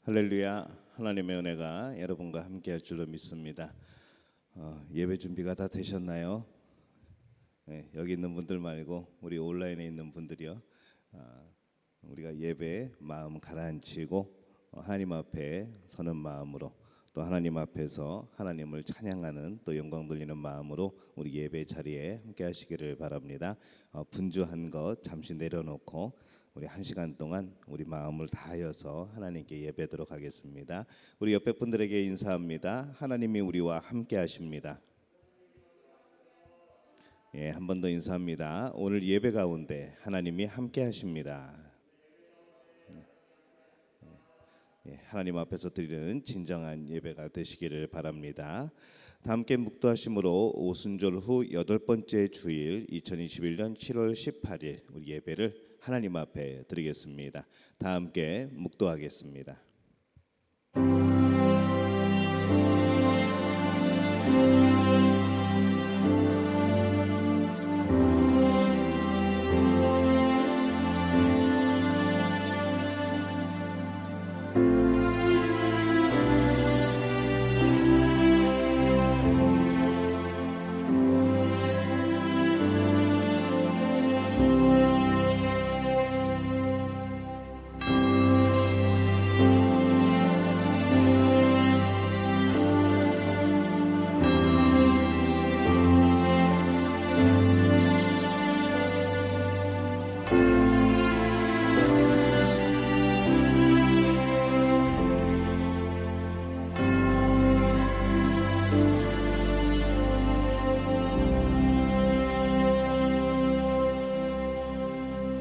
할렐루야. 하나님의 은혜가 여러분과 함께 할 줄로 믿습니다. 예배 준비가 다 되셨나요? 네, 여기 있는 분들 말고 우리 온라인에 있는 분들이요. 우리가 예배에 마음 가라앉히고 하나님 앞에 서는 마음으로, 또 하나님 앞에서 하나님을 찬양하는, 또 영광 돌리는 마음으로 우리 예배 자리에 함께 하시기를 바랍니다. 분주한 것 잠시 내려놓고 우리 한 시간 동안 우리 마음을 다하여서 하나님께 예배하도록 하겠습니다. 우리 옆에 분들에게 인사합니다. 하나님이 우리와 함께 하십니다. 예, 한 번 더 인사합니다. 오늘 예배 가운데 하나님이 함께 하십니다. 예, 하나님 앞에서 드리는 진정한 예배가 되시기를 바랍니다. 다 함께 묵도하심으로 오순절 후 8번째 주일 2021년 7월 18일 우리 예배를 하나님 앞에 드리겠습니다. 다 함께 묵도하겠습니다.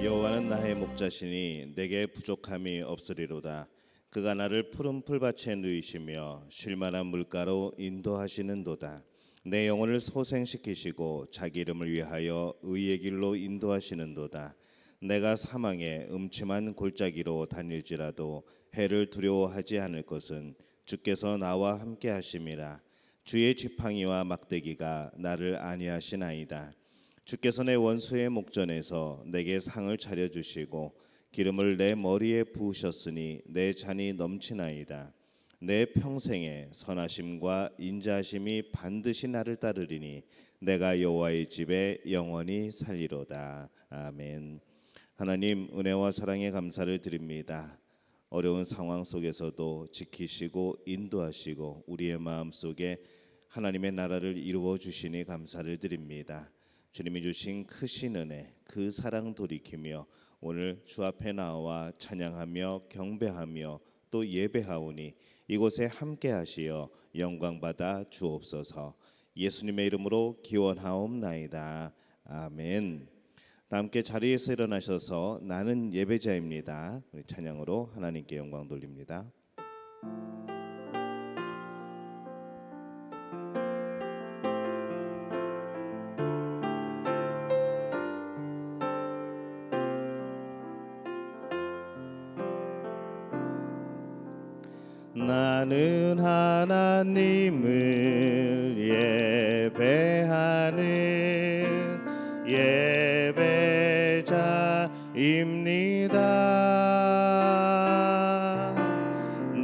여호와는 나의 목자시니 내게 부족함이 없으리로다. 그가 나를 푸른 풀밭에 누이시며 쉴만한 물가로 인도하시는도다. 내 영혼을 소생시키시고 자기 이름을 위하여 의의 길로 인도하시는도다. 내가 사망의 음침한 골짜기로 다닐지라도 해를 두려워하지 않을 것은 주께서 나와 함께 하심이라. 주의 지팡이와 막대기가 나를 안위하시나이다. 주께서 내 원수의 목전에서 내게 상을 차려주시고 기름을 내 머리에 부으셨으니 내 잔이 넘치나이다. 내 평생에 선하심과 인자하심이 반드시 나를 따르리니 내가 여호와의 집에 영원히 살리로다. 아멘. 하나님, 은혜와 사랑에 감사를 드립니다. 어려운 상황 속에서도 지키시고 인도하시고 우리의 마음속에 하나님의 나라를 이루어 주시니 감사를 드립니다. 주님이 주신 크신 은혜, 그 사랑 돌이키며 오늘 주 앞에 나와 찬양하며 경배하며 또 예배하오니 이곳에 함께 하시어 영광 받아 주옵소서. 예수님의 이름으로 기원하옵나이다. 아멘. 다 함께 자리에서 일어나셔서 나는 예배자입니다. 우리 찬양으로 하나님께 영광 돌립니다. 나는 하나님을 예배하는 예배자입니다.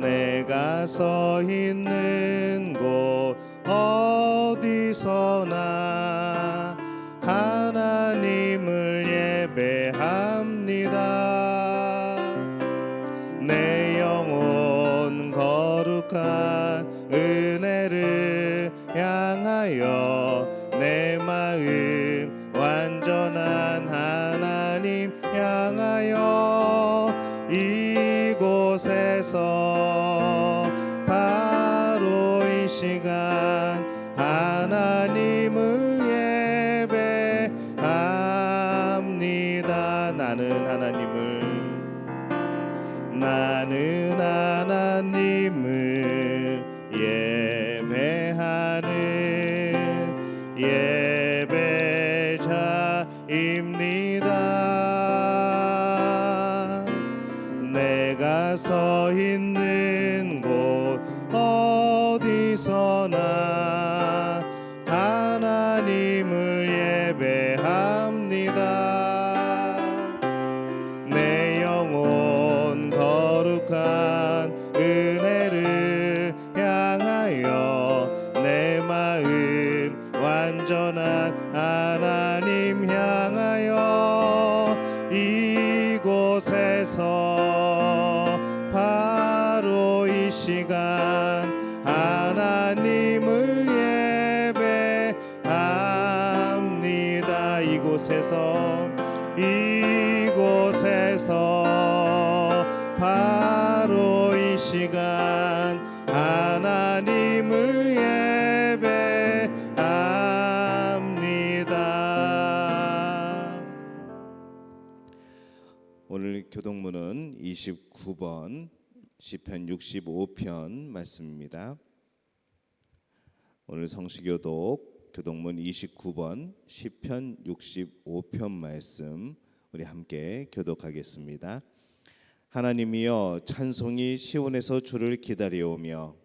내가 서 있는 곳 어디서나 하나님을 예배합니다. 내 영혼 거룩한 은혜를 향하여 내 마음 완전한 하나님 향하여 이곳에서 바로 이 시간 하나님을 예배합니다. 나는 하나님을 예배하는 예배자입니다. 내가 서 있는 곳 어디서나 하나님을 예배합니다. 내 영혼 거룩한 은혜를 향하여 내 마음 완전한 하나님 향하여 이곳에서 바로 이 시간 하나님을 예배합니다. 이곳에서 바로 이 시간 하나님을 예배합니다. 오늘 교동문은 29번 시편 65편 말씀입니다. 오늘 성시교독 교동문 29번 시편 65편 말씀 우리 함께 교독하겠습니다. 하나님이여 찬송이 시온에서 주를 기다려오며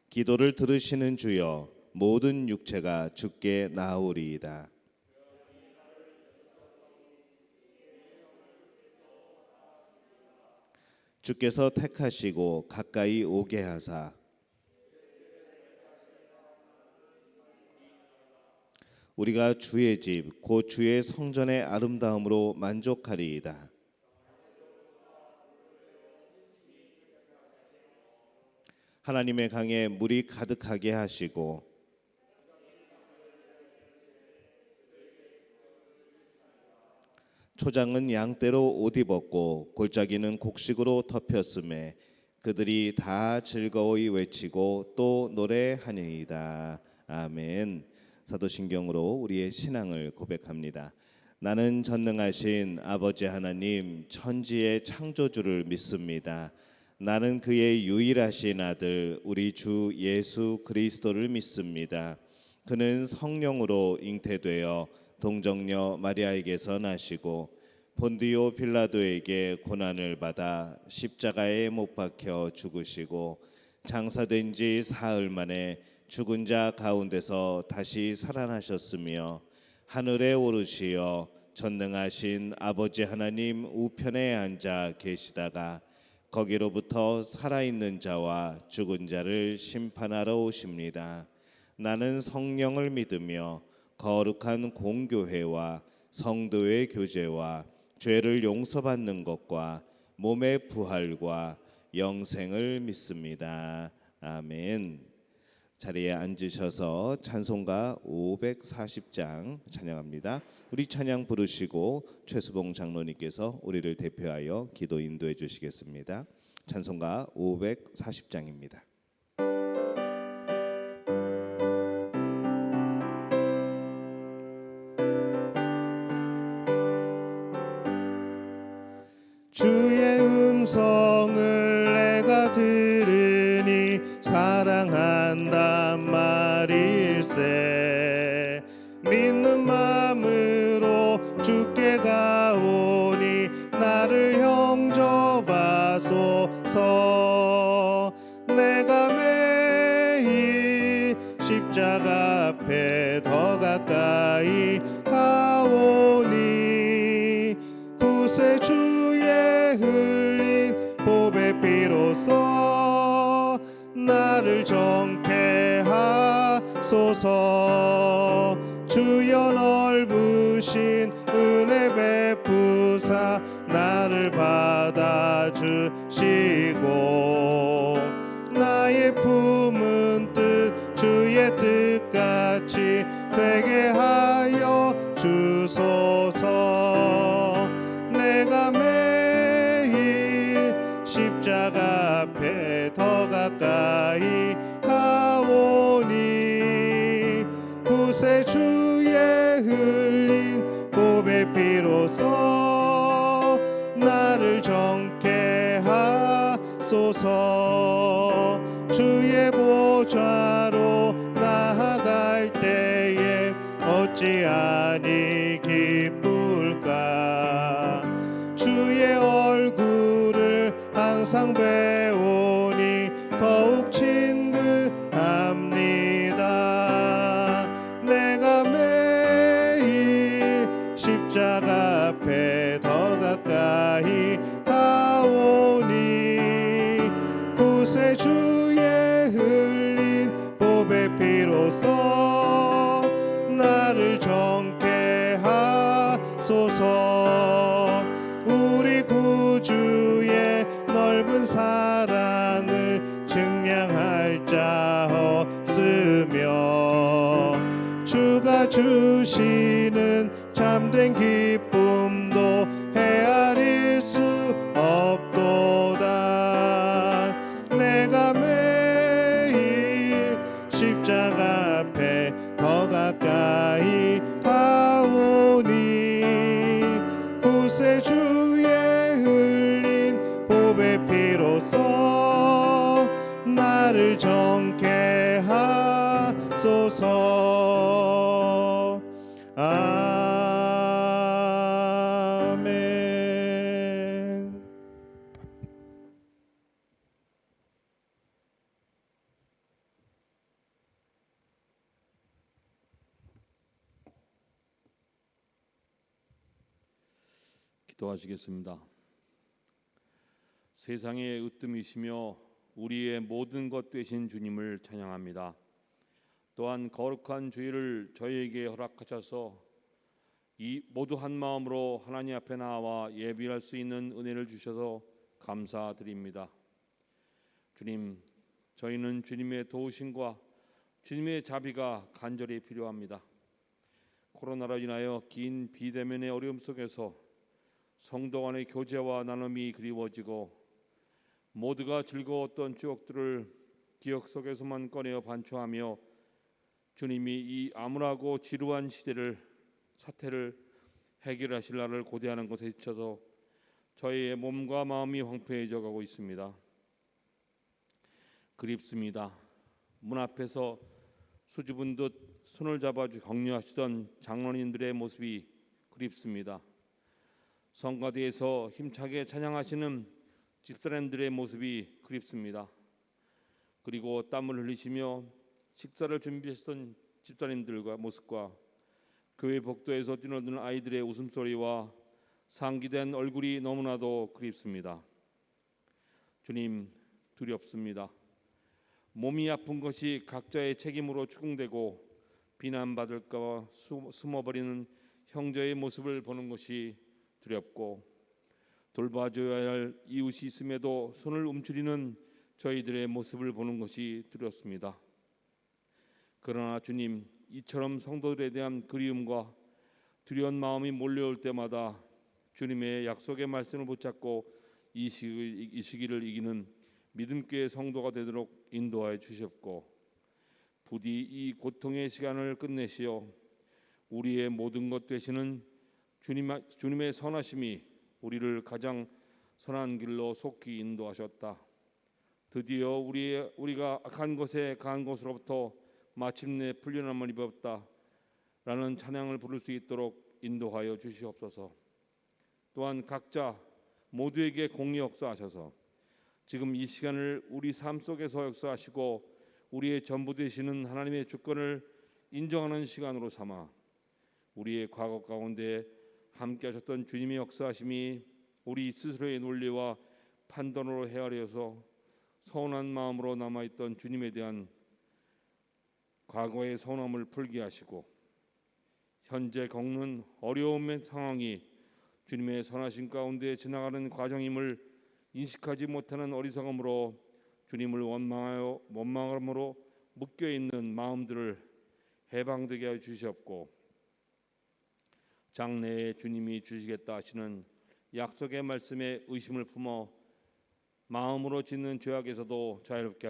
기도를 들으시는 주여 모든 육체가 주께 나아오리이다. 주께서 택하시고 가까이 오게 하사 우리가 주의 집 곧 주의 성전의 아름다움으로 만족하리이다. 하나님의 강에 물이 가득하게 하시고 초장은 양떼로 옷 입었고 골짜기는 곡식으로 덮였음에 그들이 다 즐거이 외치고 또 노래하니이다. 아멘. 사도신경으로 우리의 신앙을 고백합니다. 나는 전능하신 아버지 하나님 천지의 창조주를 믿습니다. 나는 그의 유일하신 아들 우리 주 예수 그리스도를 믿습니다. 그는 성령으로 잉태되어 동정녀 마리아에게서 나시고 본디오 빌라도에게 고난을 받아 십자가에 못 박혀 죽으시고 장사된 지 사흘 만에 죽은 자 가운데서 다시 살아나셨으며 하늘에 오르시어 전능하신 아버지 하나님 우편에 앉아 계시다가 거기로부터 살아있는 자와 죽은 자를 심판하러 오십니다. 나는 성령을 믿으며 거룩한 공교회와 성도의 교제와 죄를 용서받는 것과 몸의 부활과 영생을 믿습니다. 아멘. 자리에 앉으셔서 찬송가 540장 찬양합니다. 우리 찬양 부르시고 최수봉 장로님께서 우리를 대표하여 기도 인도해 주시겠습니다. 찬송가 540장입니다. 주의 음성을 내가 들으니 사랑한단 말일세. 믿는 마음으로 주께 가오니 나를 영접하소서. 내가 매일 십자가 앞에 더 가까이 가오니 구세주의 흘린 보배 피로써 나를 정케 하소서. 주여 넓으신 은혜 베푸사 나를 받아주시고 나의 품은 뜻 주의 뜻같이 되게 하여 주소서. 내가 매일 십자가 앞에 더 가까이 가오니 구세주의 흘린 보배 피로써 나를 정케 하소서. 주의 보좌로 나아갈 때에 어찌하니 기쁠까. 주의 얼굴을 항상 배우니 더욱 친근합니다. 내가 매일 십자가 앞에 더 가까이 하오니 구세주의 흘린 보배 피로써 나를 정케 하소서. 우리 구주의 넓은 사랑을 증량할 자 없으며 주가 주시는 참된 기쁨도 헤아릴 수 없도다. 내가 매일 십자가 앞에 더 가까이 가오니 구세주의 흘린 보배 피로써 나를 정케 하소서. 아멘. 기도하시겠습니다. 세상의 으뜸이시며 우리의 모든 것 되신 주님을 찬양합니다. 또한 거룩한 주일을 저희에게 허락하셔서 이 모두 한 마음으로 하나님 앞에 나와 예비할 수 있는 은혜를 주셔서 감사드립니다. 주님, 저희는 주님의 도우심과 주님의 자비가 간절히 필요합니다. 코로나로 인하여 긴 비대면의 어려움 속에서 성도 간의 교제와 나눔이 그리워지고 모두가 즐거웠던 추억들을 기억 속에서만 꺼내어 반추하며 주님이 이 암울하고 지루한 사태를 해결하실 날을 고대하는 것에 지쳐서 저희의 몸과 마음이 황폐해져 가고 있습니다. 그립습니다. 문 앞에서 수줍은 듯 손을 잡아주 격려하시던 장로님들의 모습이 그립습니다. 성가대에서 힘차게 찬양하시는 집사님들의 모습이 그립습니다. 그리고 땀을 흘리시며 식사를 준비했던 집사님들과 모습과 교회 복도에서 뛰어드는 아이들의 웃음소리와 상기된 얼굴이 너무나도 그립습니다. 주님, 두렵습니다. 몸이 아픈 것이 각자의 책임으로 추궁되고 비난받을까 봐 숨어버리는 형제의 모습을 보는 것이 두렵고 돌봐줘야 할 이웃이 있음에도 손을 움츠리는 저희들의 모습을 보는 것이 두렵습니다. 그러나 주님, 이처럼 성도들에 대한 그리움과 두려운 마음이 몰려올 때마다 주님의 약속의 말씀을 붙잡고 이 시기를 이기는 믿음교회 성도가 되도록 인도하여 주셨고 부디 이 고통의 시간을 끝내시어 우리의 모든 것 되시는 주님의 선하심이 우리를 가장 선한 길로 속히 인도하셨다. 드디어 우리가 악한 것에 강한 것으로부터 마침내 풀려남을 입었다 라는 찬양을 부를 수 있도록 인도하여 주시옵소서. 또한 각자 모두에게 공의 역사하셔서 지금 이 시간을 우리 삶 속에서 역사하시고 우리의 전부 되시는 하나님의 주권을 인정하는 시간으로 삼아 우리의 과거 가운데 함께 하셨던 주님의 역사하심이 우리 스스로의 논리와 판단으로 헤아려서 서운한 마음으로 남아있던 주님에 대한 과거의 서운함을 풀게 하시고 현재 겪는 어려움의 상황이 주님의 선하심 가운데 지나가는 과정임을 인식하지 못하는 어리석음으로 주님을 원망함으로 묶여있는 마음들을 해방되게 하여 주시옵고 장래에 주님이 주시겠다 하시는 약속의 말씀에 의심을 품어 마음으로 짓는 죄악에서도 자유롭게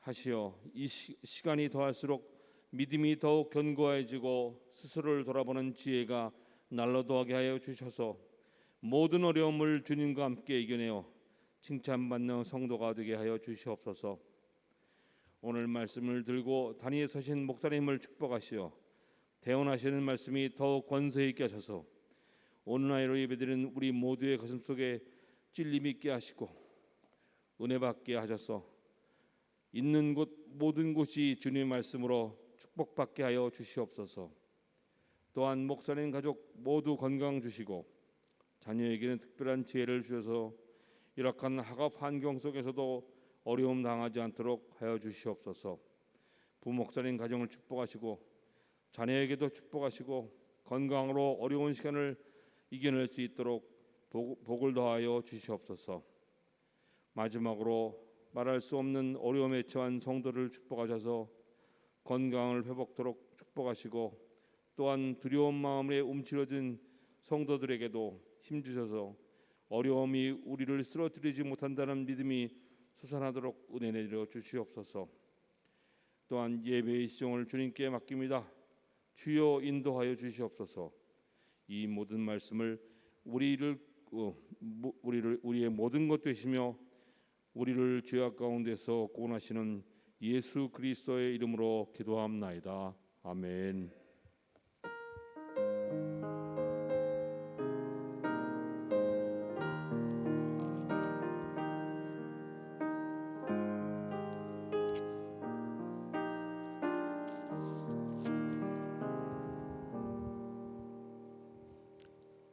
하시어 이 시간이 더할수록 믿음이 더욱 견고해지고 스스로를 돌아보는 지혜가 날로도하게 하여 주셔서 모든 어려움을 주님과 함께 이겨내어 칭찬받는 성도가 되게 하여 주시옵소서. 오늘 말씀을 들고 단위에 서신 목사님을 축복하시어 대언하시는 말씀이 더욱 권세 있게 하셔서 오늘 나이로 예배드리는 우리 모두의 가슴 속에 찔림 있게 하시고 은혜 받게 하셔서 있는 곳 모든 곳이 주님의 말씀으로 축복받게 하여 주시옵소서. 또한 목사님 가족 모두 건강 주시고 자녀에게는 특별한 지혜를 주셔서 열악한 학업 환경 속에서도 어려움 당하지 않도록 하여 주시옵소서. 부목사님 가정을 축복하시고 자녀에게도 축복하시고 건강으로 어려운 시간을 이겨낼 수 있도록 복을 더하여 주시옵소서. 마지막으로 말할 수 없는 어려움에 처한 성도를 축복하셔서 건강을 회복토록 축복하시고 또한 두려운 마음에 움츠러든 성도들에게도 힘주셔서 어려움이 우리를 쓰러뜨리지 못한다는 믿음이 솟아나도록 은혜 내려 주시옵소서. 또한 예배의 시종을 주님께 맡깁니다. 주여 인도하여 주시옵소서. 이 모든 말씀을 우리의 모든 것 되시며 우리를 죄악 가운데서 구원하시는 예수 그리스도의 이름으로 기도함나이다. 아멘.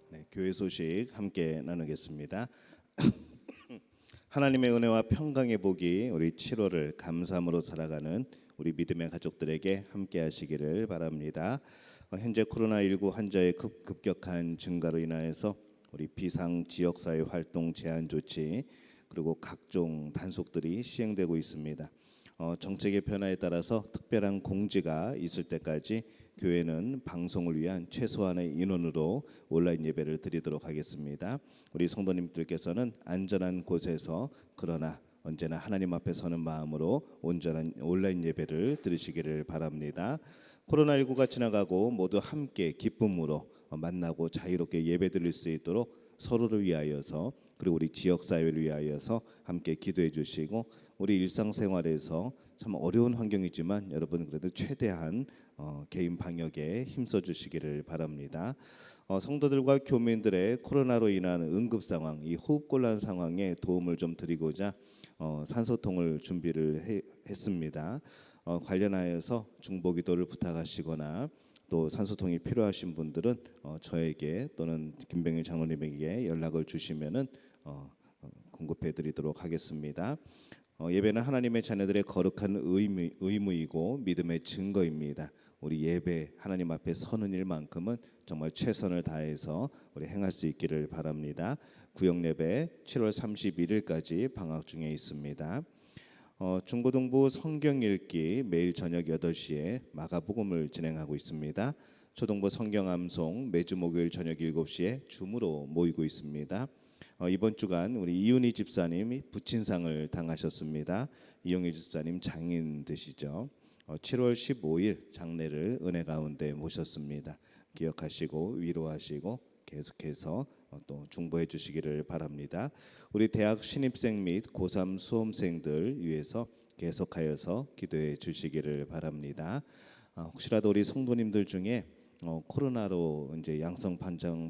네, 교회 소식 함께 나누겠습니다. 하나님의 은혜와 평강의 복이 우리 7월을 감사함으로 살아가는 우리 믿음의 가족들에게 함께 하시기를 바랍니다. 현재 코로나19 환자의 급격한 증가로 인하여서 우리 비상 지역사회 활동 제한 조치 그리고 각종 단속들이 시행되고 있습니다. 정책의 변화에 따라서 특별한 공지가 있을 때까지 교회는 방송을 위한 최소한의 인원으로 온라인 예배를 드리도록 하겠습니다. 우리 성도님들께서는 안전한 곳에서 그러나 언제나 하나님 앞에 서는 마음으로 온전한 온라인 예배를 드리시기를 바랍니다. 코로나19가 지나가고 모두 함께 기쁨으로 만나고 자유롭게 예배 드릴 수 있도록 서로를 위하여서 그리고 우리 지역 사회를 위하여서 함께 기도해 주시고 우리 일상생활에서 참 어려운 환경이지만 여러분 그래도 최대한 개인 방역에 힘써 주시기를 바랍니다. 성도들과 교민들의 코로나로 인한 응급 상황, 이 호흡곤란 상황에 도움을 좀 드리고자 산소통을 준비를 했습니다. 관련하여서 중보기도를 부탁하시거나 또 산소통이 필요하신 분들은 저에게 또는 김병일 장로님에게 연락을 주시면은 공급해드리도록 하겠습니다. 예배는 하나님의 자녀들의 거룩한 의무이고 믿음의 증거입니다. 우리 예배 하나님 앞에 서는 일만큼은 정말 최선을 다해서 우리 행할 수 있기를 바랍니다. 구역 예배 7월 31일까지 방학 중에 있습니다. 중고등부 성경 읽기 매일 저녁 8시에 마가복음을 진행하고 있습니다. 초등부 성경 암송 매주 목요일 저녁 7시에 줌으로 모이고 있습니다. 이번 주간 우리 이윤희 집사님이 부친상을 당하셨습니다. 이용일 집사님 장인 되시죠. 7월 15일 장례를 은혜 가운데 모셨습니다. 기억하시고 위로하시고 계속해서 또 중보해 주시기를 바랍니다. 우리 대학 신입생 및 고3 수험생들 위해서 계속하여서 기도해 주시기를 바랍니다. 혹시라도 우리 성도님들 중에 코로나로 이제 양성 판정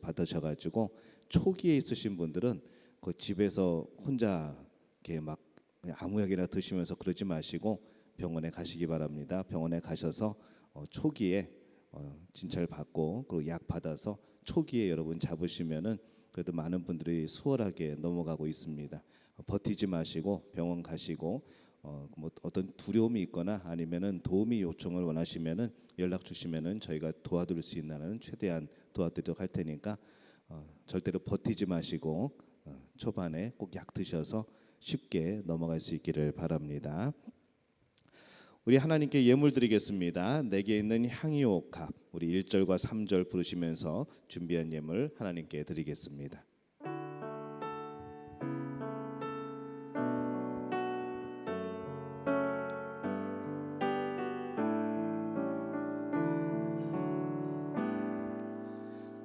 받으셔가지고 초기에 있으신 분들은 그 집에서 혼자 이렇게 막 그냥 아무 약이나 드시면서 그러지 마시고 병원에 가시기 바랍니다. 병원에 가셔서 초기에 진찰 받고 그리고 약 받아서 초기에 여러분 잡으시면은 그래도 많은 분들이 수월하게 넘어가고 있습니다. 버티지 마시고 병원 가시고 뭐 어떤 두려움이 있거나 아니면은 도움이 요청을 원하시면은 연락 주시면은 저희가 도와드릴 수 있는 한은 최대한 도와드리도록 할 테니까 절대로 버티지 마시고 초반에 꼭 약 드셔서 쉽게 넘어갈 수 있기를 바랍니다. 우리 하나님께 예물 드리겠습니다. 내게 있는 향유옥합 우리 1절과 3절 부르시면서 준비한 예물 하나님께 드리겠습니다.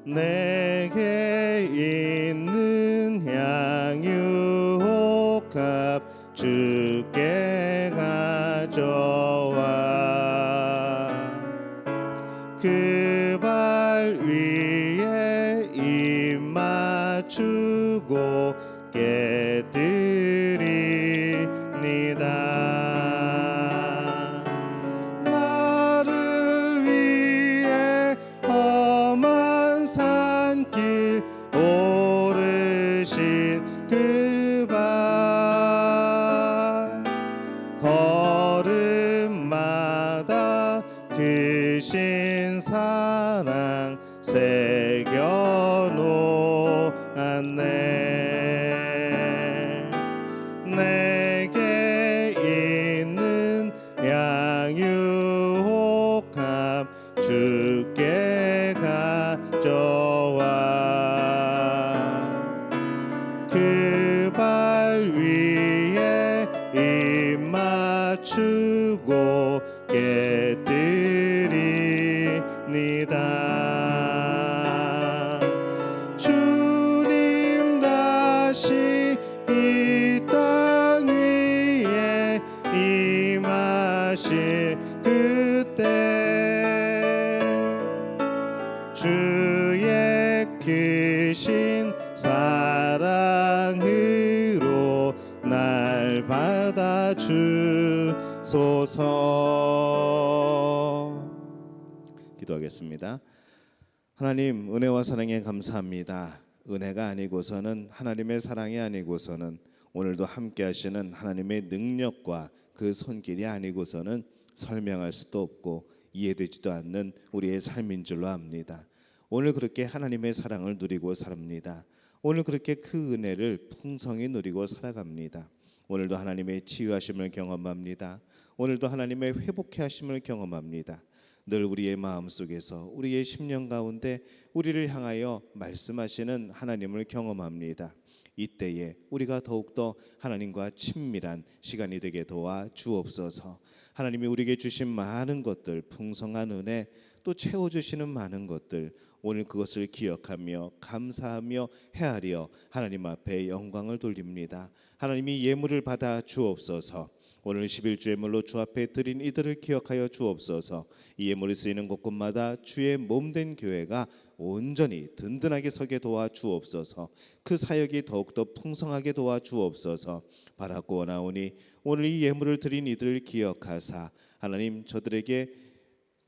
내게 있는 향유옥합 주께 가져와 그 발 위에 입 맞추고 깨드리니다. 나를 위해 험한 산길 크신 그 발 걸음마다 크신 사랑 새겨놓았네. 내게 있는 양육함 주께 가져와 그 발 위에 입 맞추고 깨뜨리니다. 주님 다시 이 땅 위에 임하실 그때 주의 크신 사랑으로 날 받아주소서. 기도하겠습니다. 하나님, 은혜와 사랑에 감사합니다. 은혜가 아니고서는, 하나님의 사랑이 아니고서는, 오늘도 함께 하시는 하나님의 능력과 그 손길이 아니고서는 설명할 수도 없고 이해되지도 않는 우리의 삶인 줄로 압니다. 오늘 그렇게 하나님의 사랑을 누리고 삽니다. 오늘 그렇게 그 은혜를 풍성히 누리고 살아갑니다. 오늘도 하나님의 치유하심을 경험합니다. 오늘도 하나님의 회복해 하심을 경험합니다. 늘 우리의 마음속에서, 우리의 심령 가운데 우리를 향하여 말씀하시는 하나님을 경험합니다. 이때에 우리가 더욱더 하나님과 친밀한 시간이 되게 도와 주옵소서. 하나님이 우리에게 주신 많은 것들, 풍성한 은혜, 또 채워주시는 많은 것들, 오늘 그것을 기억하며 감사하며 헤아려 하나님 앞에 영광을 돌립니다. 하나님이 예물을 받아 주옵소서. 오늘 11주 예물로 주 앞에 드린 이들을 기억하여 주옵소서. 이 예물이 쓰이는 곳곳마다 주의 몸된 교회가 온전히 든든하게 서게 도와 주옵소서. 그 사역이 더욱더 풍성하게 도와 주옵소서. 바라고 원하오니 오늘 이 예물을 드린 이들을 기억하사 하나님 저들에게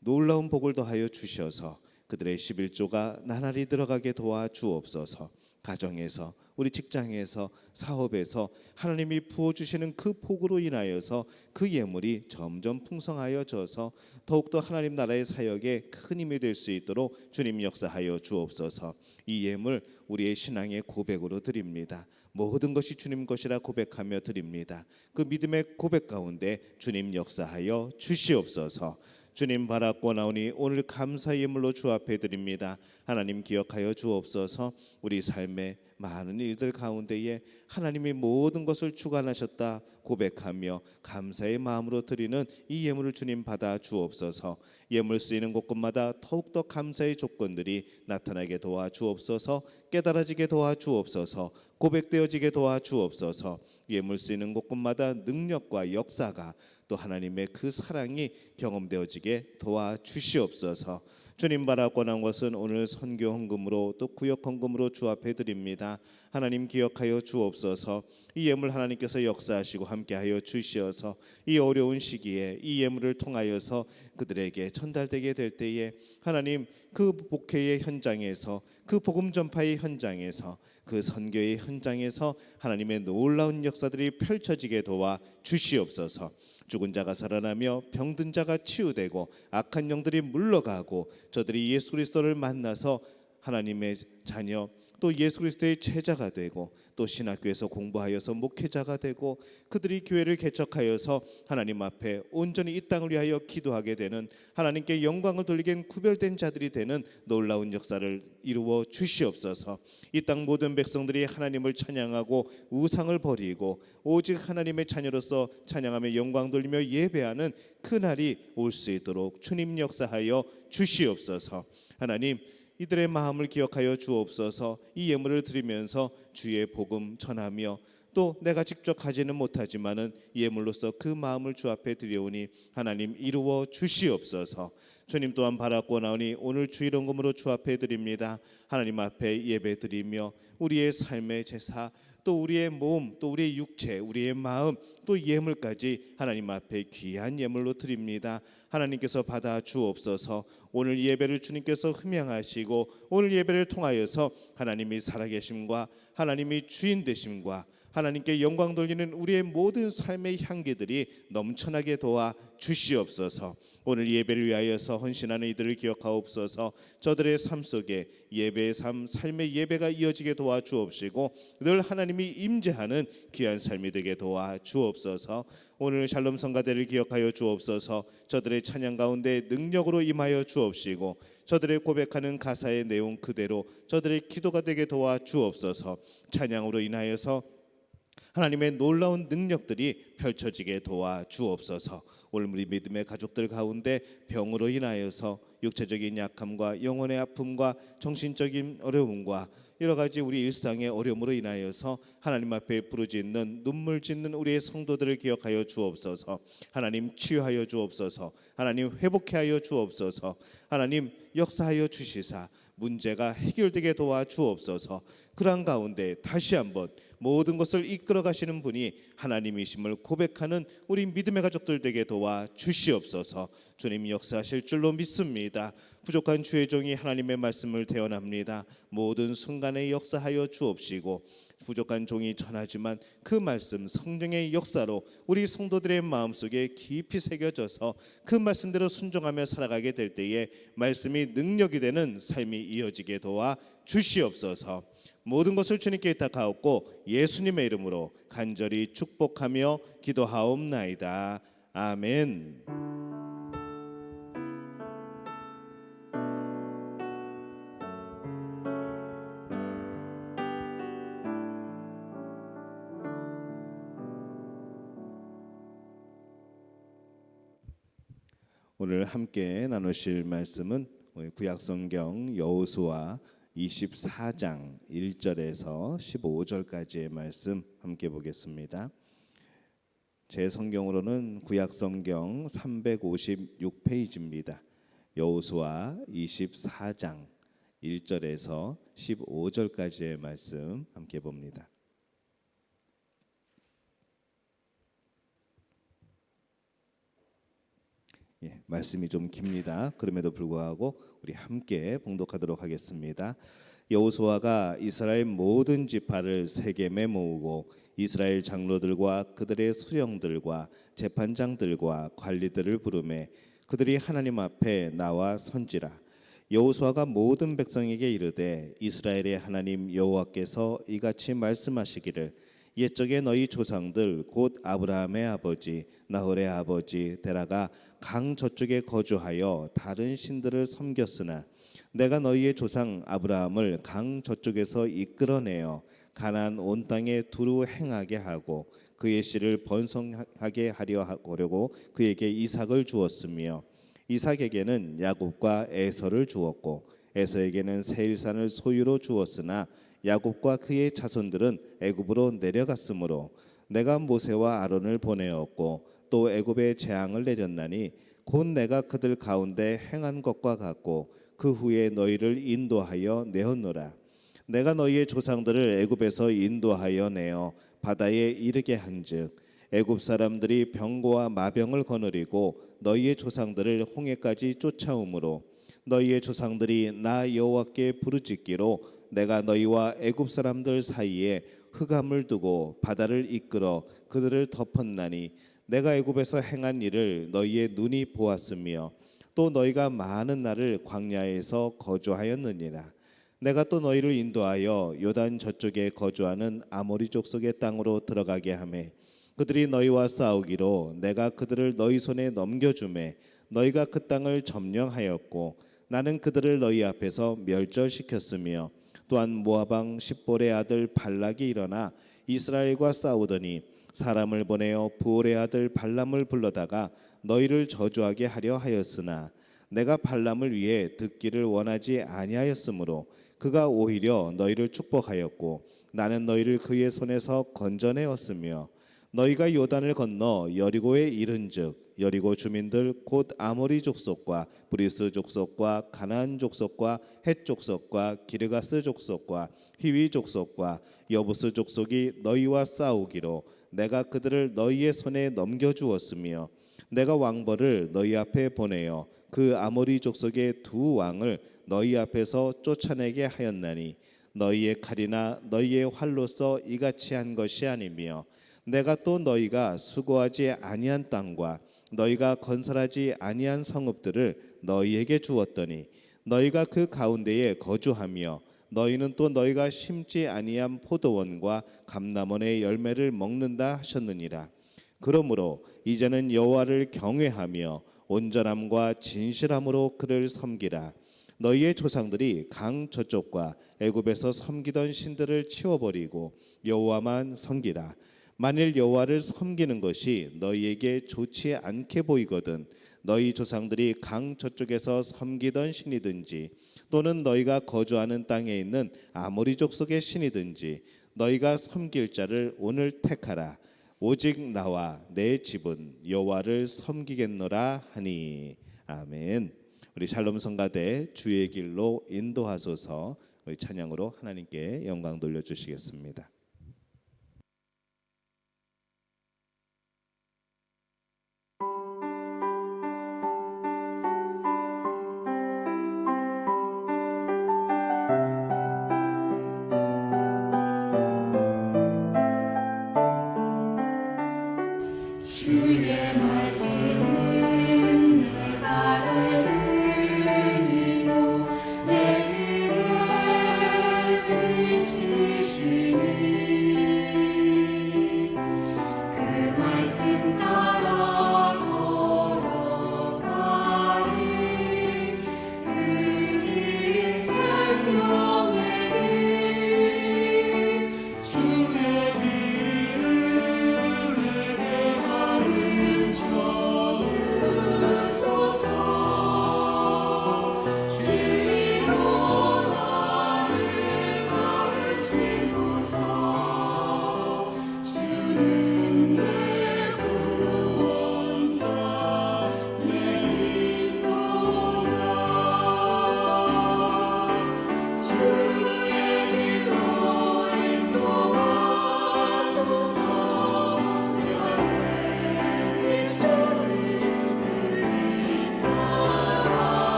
놀라운 복을 더하여 주셔서 그들의 11조가 나날이 들어가게 도와 주옵소서. 가정에서, 우리 직장에서, 사업에서 하나님이 부어주시는 그 복으로 인하여서 그 예물이 점점 풍성하여져서 더욱더 하나님 나라의 사역에 큰 힘이 될 수 있도록 주님 역사하여 주옵소서. 이 예물 우리의 신앙의 고백으로 드립니다. 모든 것이 주님 것이라 고백하며 드립니다. 그 믿음의 고백 가운데 주님 역사하여 주시옵소서. 주님 바라고 나오니 오늘 감사 예물로 주 앞에 드립니다. 하나님 기억하여 주옵소서. 우리 삶의 많은 일들 가운데에 하나님이 모든 것을 주관하셨다 고백하며 감사의 마음으로 드리는 이 예물을 주님 받아 주옵소서. 예물 쓰이는 곳곳마다 더욱더 감사의 조건들이 나타나게 도와 주옵소서. 깨달아지게 도와 주옵소서. 고백되어지게 도와 주옵소서. 예물 쓰이는 곳곳마다 능력과 역사가 또 하나님의 그 사랑이 경험되어지게 도와주시옵소서. 주님 바라고 난 것은 오늘 선교 헌금으로 또 구역 헌금으로 주 앞에 드립니다. 하나님 기억하여 주옵소서. 이 예물 하나님께서 역사하시고 함께하여 주시어서 이 어려운 시기에 이 예물을 통하여서 그들에게 전달되게 될 때에 하나님 그 목회의 현장에서, 그 복음 전파의 현장에서, 그 선교의 현장에서 하나님의 놀라운 역사들이 펼쳐지게 도와 주시옵소서. 죽은 자가 살아나며 병든 자가 치유되고 악한 영들이 물러가고 저들이 예수 그리스도를 만나서 하나님의 자녀 또 예수 그리스도의 제자가 되고 또 신학교에서 공부하여서 목회자가 되고 그들이 교회를 개척하여서 하나님 앞에 온전히 이 땅을 위하여 기도하게 되는, 하나님께 영광을 돌리게 구별된 자들이 되는 놀라운 역사를 이루어 주시옵소서. 이 땅 모든 백성들이 하나님을 찬양하고 우상을 버리고 오직 하나님의 자녀로서 찬양하며 영광 돌리며 예배하는 그날이 올 수 있도록 주님 역사하여 주시옵소서. 하나님 이들의 마음을 기억하여 주옵소서. 이 예물을 드리면서 주의 복음 전하며 또 내가 직접 가지는 못하지만은 예물로서 그 마음을 주 앞에 드려오니 하나님 이루어 주시옵소서. 주님 또한 바라고 나오니 오늘 주일원금으로 주 앞에 드립니다. 하나님 앞에 예배 드리며 우리의 삶의 제사, 또 우리의 몸, 또 우리의 육체, 우리의 마음, 또 예물까지 하나님 앞에 귀한 예물로 드립니다. 하나님께서 받아 주옵소서. 오늘 예배를 주님께서 흠양하시고 오늘 예배를 통하여서 하나님이 살아계심과 하나님이 주인 되심과 하나님께 영광 돌리는 우리의 모든 삶의 향기들이 넘쳐나게 도와 주시옵소서. 오늘 예배를 위하여서 헌신하는 이들을 기억하옵소서. 저들의 삶 속에 예배의 삶, 삶의 예배가 이어지게 도와 주옵시고 늘 하나님이 임재하는 귀한 삶이 되게 도와 주옵소서. 오늘 샬롬 성가대를 기억하여 주옵소서. 저들의 찬양 가운데 능력으로 임하여 주옵시고 저들의 고백하는 가사의 내용 그대로 저들의 기도가 되게 도와 주옵소서. 찬양으로 인하여서 하나님의 놀라운 능력들이 펼쳐지게 도와 주옵소서. 오늘 우리 믿음의 가족들 가운데 병으로 인하여서 육체적인 약함과 영혼의 아픔과 정신적인 어려움과 여러 가지 우리 일상의 어려움으로 인하여서 하나님 앞에 부르짖는 눈물 짓는 우리의 성도들을 기억하여 주옵소서. 하나님 치유하여 주옵소서. 하나님 회복케 하여 주옵소서. 하나님 역사하여 주시사 문제가 해결되게 도와 주옵소서. 그러한 가운데 다시 한번 모든 것을 이끌어 가시는 분이 하나님이심을 고백하는 우리 믿음의 가족들 되게 도와 주시옵소서. 주님 역사하실 줄로 믿습니다. 부족한 주의 종이 하나님의 말씀을 대언합니다. 모든 순간에 역사하여 주옵시고 부족한 종이 전하지만 그 말씀 성령의 역사로 우리 성도들의 마음속에 깊이 새겨져서 그 말씀대로 순종하며 살아가게 될 때에 말씀이 능력이 되는 삶이 이어지게 도와 주시옵소서. 모든 것을 주님께 의탁하옵고 예수님의 이름으로 간절히 축복하며 기도하옵나이다. 아멘. 오늘 함께 나누실 말씀은 구약성경 여호수아 24장 1절에서 15절까지의 말씀 함께 보겠습니다. 제 성경으로는 구약성경 356페이지입니다. 여호수아 24장 1절에서 15절까지의 말씀 함께 봅니다. 말씀이 좀 깁니다. 그럼에도 불구하고 우리 함께 봉독하도록 하겠습니다. 여호수아가 이스라엘 모든 지파를 세겜에 모으고 이스라엘 장로들과 그들의 수령들과 재판장들과 관리들을 부르매 그들이 하나님 앞에 나와 선지라. 여호수아가 모든 백성에게 이르되 이스라엘의 하나님 여호와께서 이같이 말씀하시기를 옛적에 너희 조상들 곧 아브라함의 아버지 나홀의 아버지 데라가 강 저쪽에 거주하여 다른 신들을 섬겼으나 내가 너희의 조상 아브라함을 강 저쪽에서 이끌어내어 가나안 온 땅에 두루 행하게 하고 그의 씨를 번성하게 하려고 그에게 이삭을 주었으며 이삭에게는 야곱과 에서를 주었고 에서에게는 세일산을 소유로 주었으나 야곱과 그의 자손들은 애굽으로 내려갔으므로 내가 모세와 아론을 보내었고 또 애굽에 재앙을 내렸나니 곧 내가 그들 가운데 행한 것과 같고 그 후에 너희를 인도하여 내었노라. 내가 너희의 조상들을 애굽에서 인도하여 내어 바다에 이르게 한즉 애굽 사람들이 병고와 마병을 거느리고 너희의 조상들을 홍해까지 쫓아오므로 너희의 조상들이 나 여호와께 부르짖기로 내가 너희와 애굽 사람들 사이에 흑암을 두고 바다를 이끌어 그들을 덮었나니 내가 애굽에서 행한 일을 너희의 눈이 보았으며 또 너희가 많은 날을 광야에서 거주하였느니라. 내가 또 너희를 인도하여 요단 저쪽에 거주하는 아모리 족속의 땅으로 들어가게 하매 그들이 너희와 싸우기로 내가 그들을 너희 손에 넘겨주매 너희가 그 땅을 점령하였고 나는 그들을 너희 앞에서 멸절시켰으며 또한 모압 왕 십볼의 아들 발락이 일어나 이스라엘과 싸우더니 사람을 보내어 부올의 아들 발람을 불러다가 너희를 저주하게 하려 하였으나 내가 발람을 위해 듣기를 원하지 아니하였으므로 그가 오히려 너희를 축복하였고 나는 너희를 그의 손에서 건져내었으며 너희가 요단을 건너 여리고에 이른즉 여리고 주민들 곧 아모리 족속과 브리스 족속과 가나안 족속과 헷 족속과 기르가스 족속과 히위 족속과 여부스 족속이 너희와 싸우기로 내가 그들을 너희의 손에 넘겨주었으며 내가 왕벌을 너희 앞에 보내어 그 아모리 족속의 두 왕을 너희 앞에서 쫓아내게 하였나니 너희의 칼이나 너희의 활로서 이같이 한 것이 아니며 내가 또 너희가 수고하지 아니한 땅과 너희가 건설하지 아니한 성읍들을 너희에게 주었더니 너희가 그 가운데에 거주하며 너희는 또 너희가 심지 아니한 포도원과 감람원의 열매를 먹는다 하셨느니라. 그러므로 이제는 여호와를 경외하며 온전함과 진실함으로 그를 섬기라. 너희의 조상들이 강 저쪽과 애굽에서 섬기던 신들을 치워버리고 여호와만 섬기라. 만일 여호와를 섬기는 것이 너희에게 좋지 않게 보이거든 너희 조상들이 강 저쪽에서 섬기던 신이든지 또는 너희가 거주하는 땅에 있는 아모리 족속의 신이든지 너희가 섬길 자를 오늘 택하라. 오직 나와 내 집은 여호와를 섬기겠노라 하니. 아멘. 우리 샬롬 성가대 주의 길로 인도하소서. 우리 찬양으로 하나님께 영광 돌려주시겠습니다. 주의 말씀은 내 발의 등이요 내 길을 비추시니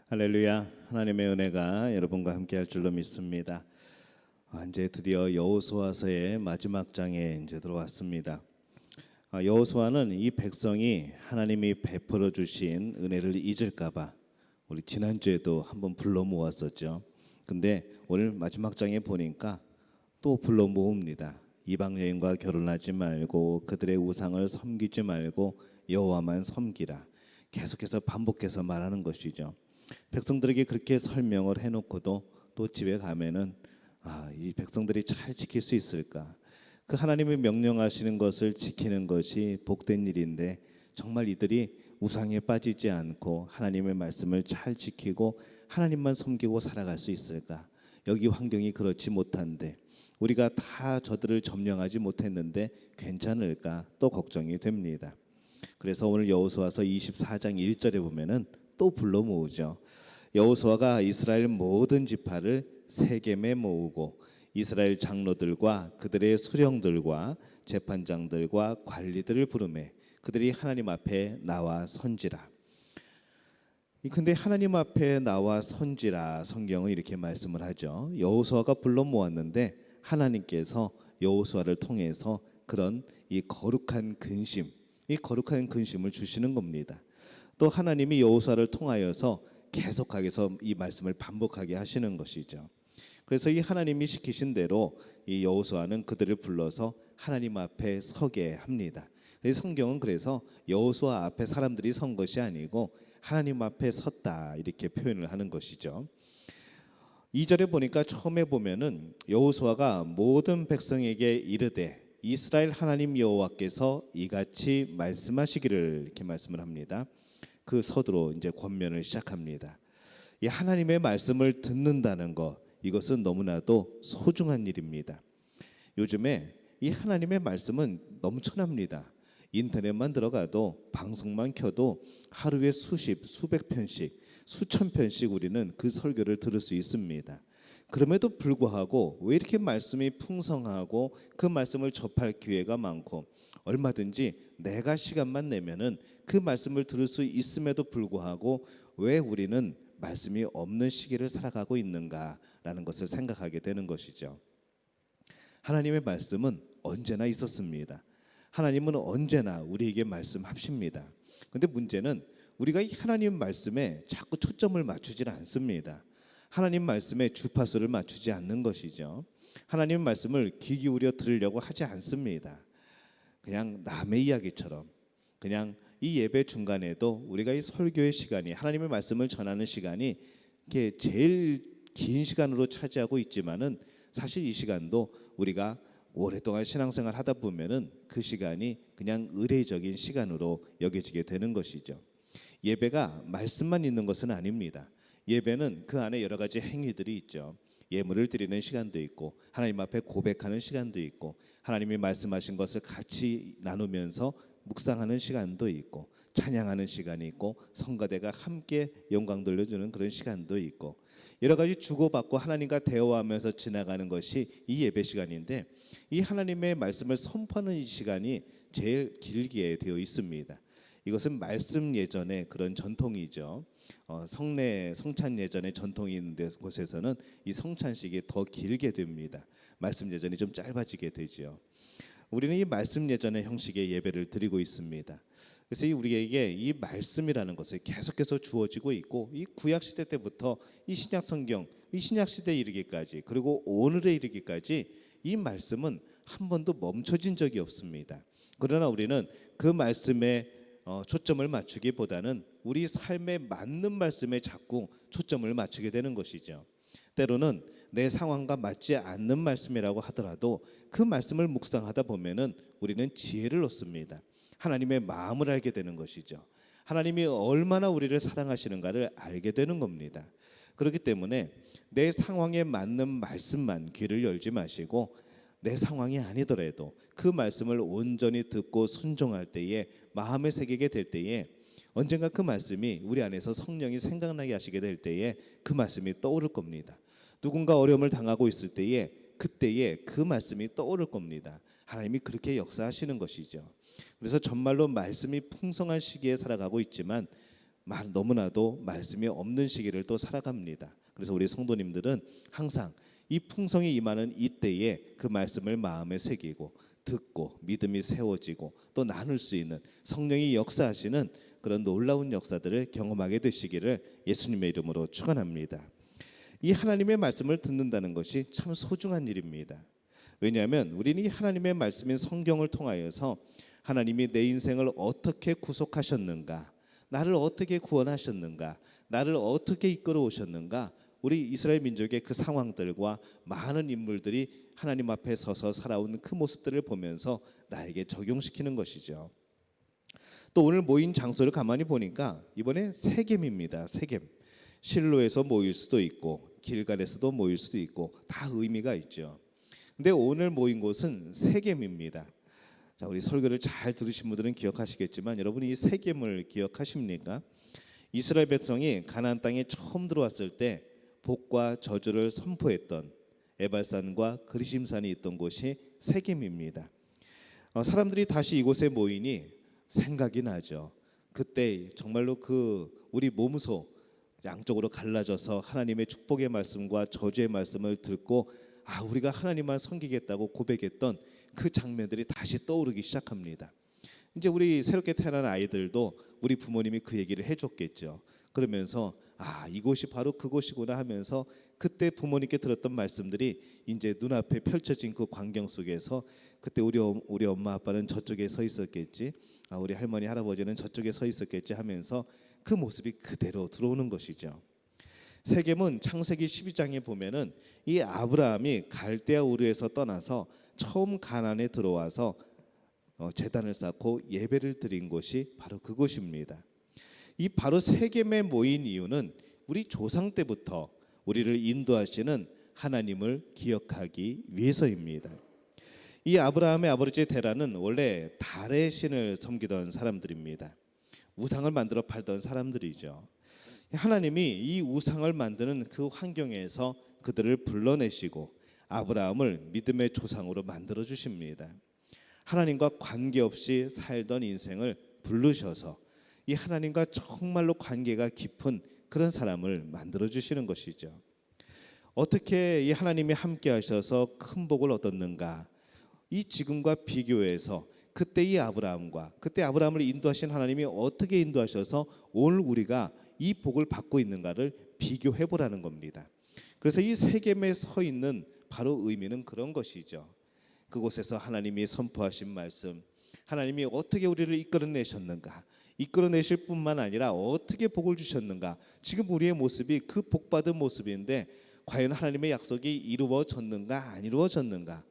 할렐루야. 하나님의 은혜가 여러분과 함께 할 줄로 믿습니다. 이제 드디어 여호수아서의 마지막 장에 이제 들어왔습니다. 여호수아는 이 백성이 하나님이 베풀어 주신 은혜를 잊을까 봐 우리 지난주에도 한번 불러 모았었죠. 근데 오늘 마지막 장에 보니까 또 불러 모읍니다. 이방 여인과 결혼하지 말고 그들의 우상을 섬기지 말고 여호와만 섬기라. 계속해서 반복해서 말하는 것이죠. 백성들에게 그렇게 설명을 해놓고도 또 집에 가면은 이 백성들이 잘 지킬 수 있을까? 그 하나님이 명령하시는 것을 지키는 것이 복된 일인데 정말 이들이 우상에 빠지지 않고 하나님의 말씀을 잘 지키고 하나님만 섬기고 살아갈 수 있을까? 여기 환경이 그렇지 못한데 우리가 다 저들을 점령하지 못했는데 괜찮을까? 또 걱정이 됩니다. 그래서 오늘 여호수아서 24장 1절에 보면은 또 불러 모으죠. 여호수아가 이스라엘 모든 지파를 세겜에 모으고 이스라엘 장로들과 그들의 수령들과 재판장들과 관리들을 부르매 그들이 하나님 앞에 나와 선지라. 근데 하나님 앞에 나와 선지라 성경은 이렇게 말씀을 하죠. 여호수아가 불러 모았는데 하나님께서 여호수아를 통해서 그런 이 거룩한 근심을 주시는 겁니다. 또 하나님이 여호수아를 통하여서 계속하게서 이 말씀을 반복하게 하시는 것이죠. 그래서 이 하나님이 시키신 대로 이 여호수아는 그들을 불러서 하나님 앞에 서게 합니다. 성경은 그래서 여호수아 앞에 사람들이 선 것이 아니고 하나님 앞에 섰다 이렇게 표현을 하는 것이죠. 2절에 보니까 처음에 보면은 여호수아가 모든 백성에게 이르되 이스라엘 하나님 여호와께서 이같이 말씀하시기를 이렇게 말씀을 합니다. 그 서두로 이제 권면을 시작합니다. 이 하나님의 말씀을 듣는다는 것 이것은 너무나도 소중한 일입니다. 요즘에 이 하나님의 말씀은 넘쳐납니다. 인터넷만 들어가도 방송만 켜도 하루에 수백 편씩 수천 편씩 우리는 그 설교를 들을 수 있습니다. 그럼에도 불구하고 왜 이렇게 말씀이 풍성하고 그 말씀을 접할 기회가 많고 얼마든지 내가 시간만 내면은 그 말씀을 들을 수 있음에도 불구하고 왜 우리는 말씀이 없는 시기를 살아가고 있는가라는 것을 생각하게 되는 것이죠. 하나님의 말씀은 언제나 있었습니다. 하나님은 언제나 우리에게 말씀하십니다. 그런데 문제는 우리가 이 하나님 말씀에 자꾸 초점을 맞추질 않습니다. 하나님 말씀에 주파수를 맞추지 않는 것이죠. 하나님 말씀을 귀 기울여 들으려고 하지 않습니다. 그냥 남의 이야기처럼 그냥 이 예배 중간에도 우리가 이 설교의 시간이 하나님의 말씀을 전하는 시간이 이게 제일 긴 시간으로 차지하고 있지만은 사실 이 시간도 우리가 오랫동안 신앙생활 하다 보면은 그 시간이 그냥 의례적인 시간으로 여겨지게 되는 것이죠. 예배가 말씀만 있는 것은 아닙니다. 예배는 그 안에 여러 가지 행위들이 있죠. 예물을 드리는 시간도 있고 하나님 앞에 고백하는 시간도 있고 하나님이 말씀하신 것을 같이 나누면서 묵상하는 시간도 있고 찬양하는 시간이 있고 성가대가 함께 영광 돌려주는 그런 시간도 있고 여러 가지 주고받고 하나님과 대화하면서 지나가는 것이 이 예배 시간인데 이 하나님의 말씀을 선포하는 이 시간이 제일 길게 되어 있습니다. 이것은 말씀 예전의 그런 전통이죠. 성찬 예전의 전통이 있는 곳에서는 이 성찬식이 더 길게 됩니다. 말씀 예전이 좀 짧아지게 되죠. 우리는 이 말씀 예전의 형식의 예배를 드리고 있습니다. 그래서 우리에게 이 말씀이라는 것이 계속해서 주어지고 있고 이 구약 시대 때부터 이 신약 성경, 이 신약 시대에 이르기까지 그리고 오늘에 이르기까지 이 말씀은 한 번도 멈춰진 적이 없습니다. 그러나 우리는 그 말씀에 초점을 맞추기보다는 우리 삶에 맞는 말씀에 자꾸 초점을 맞추게 되는 것이죠. 때로는 내 상황과 맞지 않는 말씀이라고 하더라도 그 말씀을 묵상하다 보면은 우리는 지혜를 얻습니다. 하나님의 마음을 알게 되는 것이죠. 하나님이 얼마나 우리를 사랑하시는가를 알게 되는 겁니다. 그렇기 때문에 내 상황에 맞는 말씀만 귀를 열지 마시고 내 상황이 아니더라도 그 말씀을 온전히 듣고 순종할 때에 마음에 새기게 될 때에 언젠가 그 말씀이 우리 안에서 성령이 생각나게 하시게 될 때에 그 말씀이 떠오를 겁니다. 누군가 어려움을 당하고 있을 때에 그때에 그 말씀이 떠오를 겁니다. 하나님이 그렇게 역사하시는 것이죠. 그래서 정말로 말씀이 풍성한 시기에 살아가고 있지만 너무나도 말씀이 없는 시기를 또 살아갑니다. 그래서 우리 성도님들은 항상 이 풍성이 임하는 이때에 그 말씀을 마음에 새기고 듣고 믿음이 세워지고 또 나눌 수 있는 성령이 역사하시는 그런 놀라운 역사들을 경험하게 되시기를 예수님의 이름으로 축원합니다. 이 하나님의 말씀을 듣는다는 것이 참 소중한 일입니다. 왜냐하면 우리는 이 하나님의 말씀인 성경을 통하여서 하나님이 내 인생을 어떻게 구속하셨는가, 나를 어떻게 구원하셨는가, 나를 어떻게 이끌어 오셨는가, 우리 이스라엘 민족의 그 상황들과 많은 인물들이 하나님 앞에 서서 살아온 그 모습들을 보면서 나에게 적용시키는 것이죠. 또 오늘 모인 장소를 가만히 보니까 이번에 세겜입니다. 세겜. 실로에서 모일 수도 있고 길갈에서도 모일 수도 있고 다 의미가 있죠. 근데 오늘 모인 곳은 세겜입니다. 자, 우리 설교를 잘 들으신 분들은 기억하시겠지만 여러분이 이 세겜을 기억하십니까? 이스라엘 백성이 가나안 땅에 처음 들어왔을 때 복과 저주를 선포했던 에발산과 그리심산이 있던 곳이 세겜입니다. 사람들이 다시 이곳에 모이니 생각이 나죠. 그때 정말로 우리 몸소 양쪽으로 갈라져서 하나님의 축복의 말씀과 저주의 말씀을 듣고 우리가 하나님만 섬기겠다고 고백했던 그 장면들이 다시 떠오르기 시작합니다. 이제 우리 새롭게 태어난 아이들도 우리 부모님이 그 얘기를 해줬겠죠. 그러면서 이곳이 바로 그곳이구나 하면서 그때 부모님께 들었던 말씀들이 이제 눈앞에 펼쳐진 그 광경 속에서 그때 우리 엄마 아빠는 저쪽에 서 있었겠지, 우리 할머니 할아버지는 저쪽에 서 있었겠지 하면서 그 모습이 그대로 들어오는 것이죠. 세겜은 창세기 12장에 보면은 이 아브라함이 갈대아 우르에서 떠나서 처음 가나안에 들어와서 제단을 쌓고 예배를 드린 곳이 바로 그곳입니다. 이 바로 세겜에 모인 이유는 우리 조상 때부터 우리를 인도하시는 하나님을 기억하기 위해서입니다. 이 아브라함의 아버지 데라는 원래 달의 신을 섬기던 사람들입니다. 우상을 만들어 팔던 사람들이죠. 하나님이 이 우상을 만드는 그 환경에서 그들을 불러내시고 아브라함을 믿음의 조상으로 만들어 주십니다. 하나님과 관계없이 살던 인생을 부르셔서 이 하나님과 정말로 관계가 깊은 그런 사람을 만들어 주시는 것이죠. 어떻게 이 하나님이 함께 하셔서 큰 복을 얻었는가? 이 지금과 비교해서 그때 이 아브라함과 그때 아브라함을 인도하신 하나님이 어떻게 인도하셔서 오늘 우리가 이 복을 받고 있는가를 비교해 보라는 겁니다. 그래서 이 세겜에 서 있는 바로 의미는 그런 것이죠. 그곳에서 하나님이 선포하신 말씀, 하나님이 어떻게 우리를 이끌어내셨는가, 이끌어내실 뿐만 아니라 어떻게 복을 주셨는가, 지금 우리의 모습이 그 복받은 모습인데 과연 하나님의 약속이 이루어졌는가 안 이루어졌는가,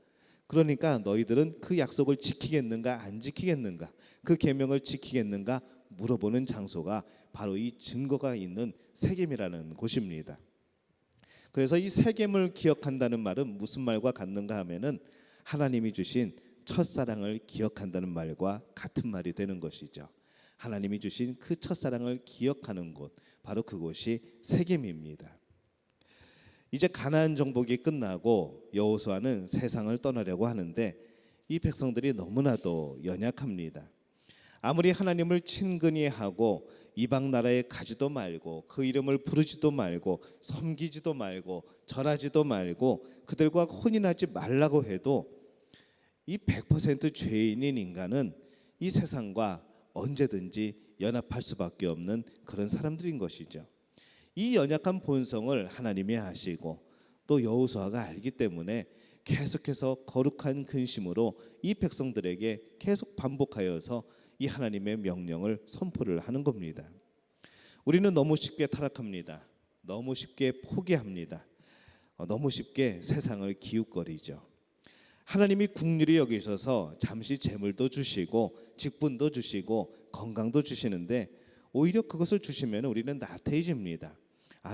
그러니까 너희들은 그 약속을 지키겠는가 안 지키겠는가, 그 계명을 지키겠는가 물어보는 장소가 바로 이 증거가 있는 세겜이라는 곳입니다. 그래서 이 세겜을 기억한다는 말은 무슨 말과 같는가 하면은 하나님이 주신 첫사랑을 기억한다는 말과 같은 말이 되는 것이죠. 하나님이 주신 그 첫사랑을 기억하는 곳, 바로 그곳이 세겜입니다. 이제 가나안 정복이 끝나고 여호수아는 세상을 떠나려고 하는데 이 백성들이 너무나도 연약합니다. 아무리 하나님을 친근히 하고 이방 나라에 가지도 말고 그 이름을 부르지도 말고 섬기지도 말고 절하지도 말고 그들과 혼인하지 말라고 해도 이 100% 죄인인 인간은 이 세상과 언제든지 연합할 수밖에 없는 그런 사람들인 것이죠. 이 연약한 본성을 하나님이 아시고 또 여호수아가 알기 때문에 계속해서 거룩한 근심으로 이 백성들에게 계속 반복하여서 이 하나님의 명령을 선포를 하는 겁니다. 우리는 너무 쉽게 타락합니다. 너무 쉽게 포기합니다. 너무 쉽게 세상을 기웃거리죠. 하나님이 긍휼히 여기셔서 잠시 재물도 주시고 직분도 주시고 건강도 주시는데 오히려 그것을 주시면 우리는 나태해집니다.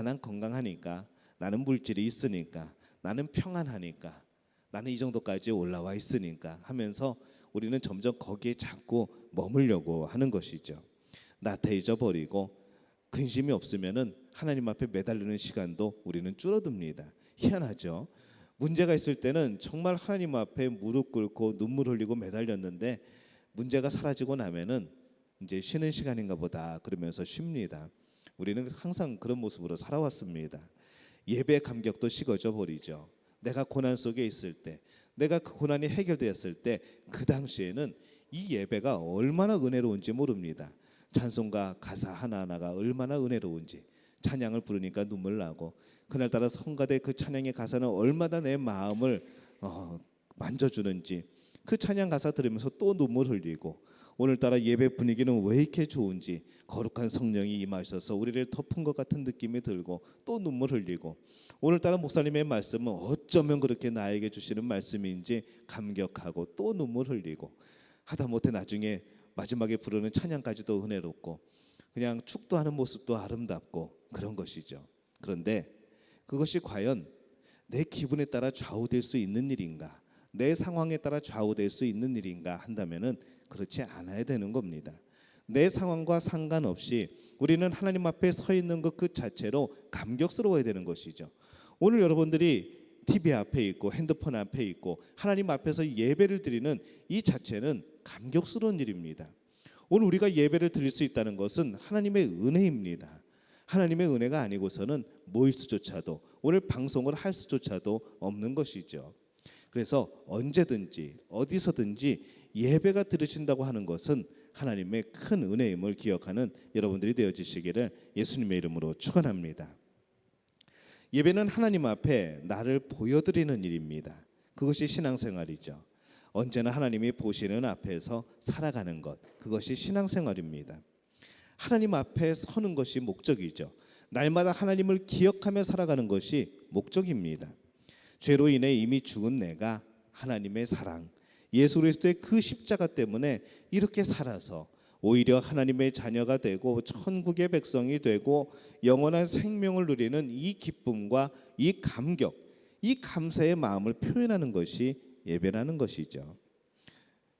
난 건강하니까, 나는 물질이 있으니까, 나는 평안하니까, 나는 이 정도까지 올라와 있으니까 하면서 우리는 점점 거기에 자꾸 머물려고 하는 것이죠. 나태해져 버리고 근심이 없으면은 하나님 앞에 매달리는 시간도 우리는 줄어듭니다. 희한하죠. 문제가 있을 때는 정말 하나님 앞에 무릎 꿇고 눈물 흘리고 매달렸는데 문제가 사라지고 나면은 이제 쉬는 시간인가 보다 그러면서 쉽니다. 우리는 항상 그런 모습으로 살아왔습니다. 예배 감격도 식어져 버리죠. 내가 고난 속에 있을 때, 내가 그 고난이 해결되었을 때 그 당시에는 이 예배가 얼마나 은혜로운지 모릅니다. 찬송가 가사 하나하나가 얼마나 은혜로운지, 찬양을 부르니까 눈물 나고, 그날따라 성가대 그 찬양의 가사는 얼마나 내 마음을 만져주는지, 그 찬양 가사 들으면서 또 눈물 흘리고, 오늘따라 예배 분위기는 왜 이렇게 좋은지, 거룩한 성령이 임하셔서 우리를 덮은 것 같은 느낌이 들고 또 눈물 흘리고, 오늘따라 목사님의 말씀은 어쩌면 그렇게 나에게 주시는 말씀인지 감격하고 또 눈물 흘리고, 하다못해 나중에 마지막에 부르는 찬양까지도 은혜롭고, 그냥 축도하는 모습도 아름답고 그런 것이죠. 그런데 그것이 과연 내 기분에 따라 좌우될 수 있는 일인가, 내 상황에 따라 좌우될 수 있는 일인가 한다면은 그렇지 않아야 되는 겁니다. 내 상황과 상관없이 우리는 하나님 앞에 서 있는 것 그 자체로 감격스러워야 되는 것이죠. 오늘 여러분들이 TV 앞에 있고 핸드폰 앞에 있고 하나님 앞에서 예배를 드리는 이 자체는 감격스러운 일입니다. 오늘 우리가 예배를 드릴 수 있다는 것은 하나님의 은혜입니다. 하나님의 은혜가 아니고서는 모일 수조차도, 오늘 방송을 할 수조차도 없는 것이죠. 그래서 언제든지 어디서든지 예배가 드려진다고 하는 것은 하나님의 큰 은혜임을 기억하는 여러분들이 되어주시기를 예수님의 이름으로 축원합니다. 예배는 하나님 앞에 나를 보여드리는 일입니다. 그것이 신앙생활이죠. 언제나 하나님이 보시는 앞에서 살아가는 것, 그것이 신앙생활입니다. 하나님 앞에 서는 것이 목적이죠. 날마다 하나님을 기억하며 살아가는 것이 목적입니다. 죄로 인해 이미 죽은 내가 하나님의 사랑, 예수 그리스도의 그 십자가 때문에 이렇게 살아서 오히려 하나님의 자녀가 되고 천국의 백성이 되고 영원한 생명을 누리는 이 기쁨과 이 감격, 이 감사의 마음을 표현하는 것이 예배라는 것이죠.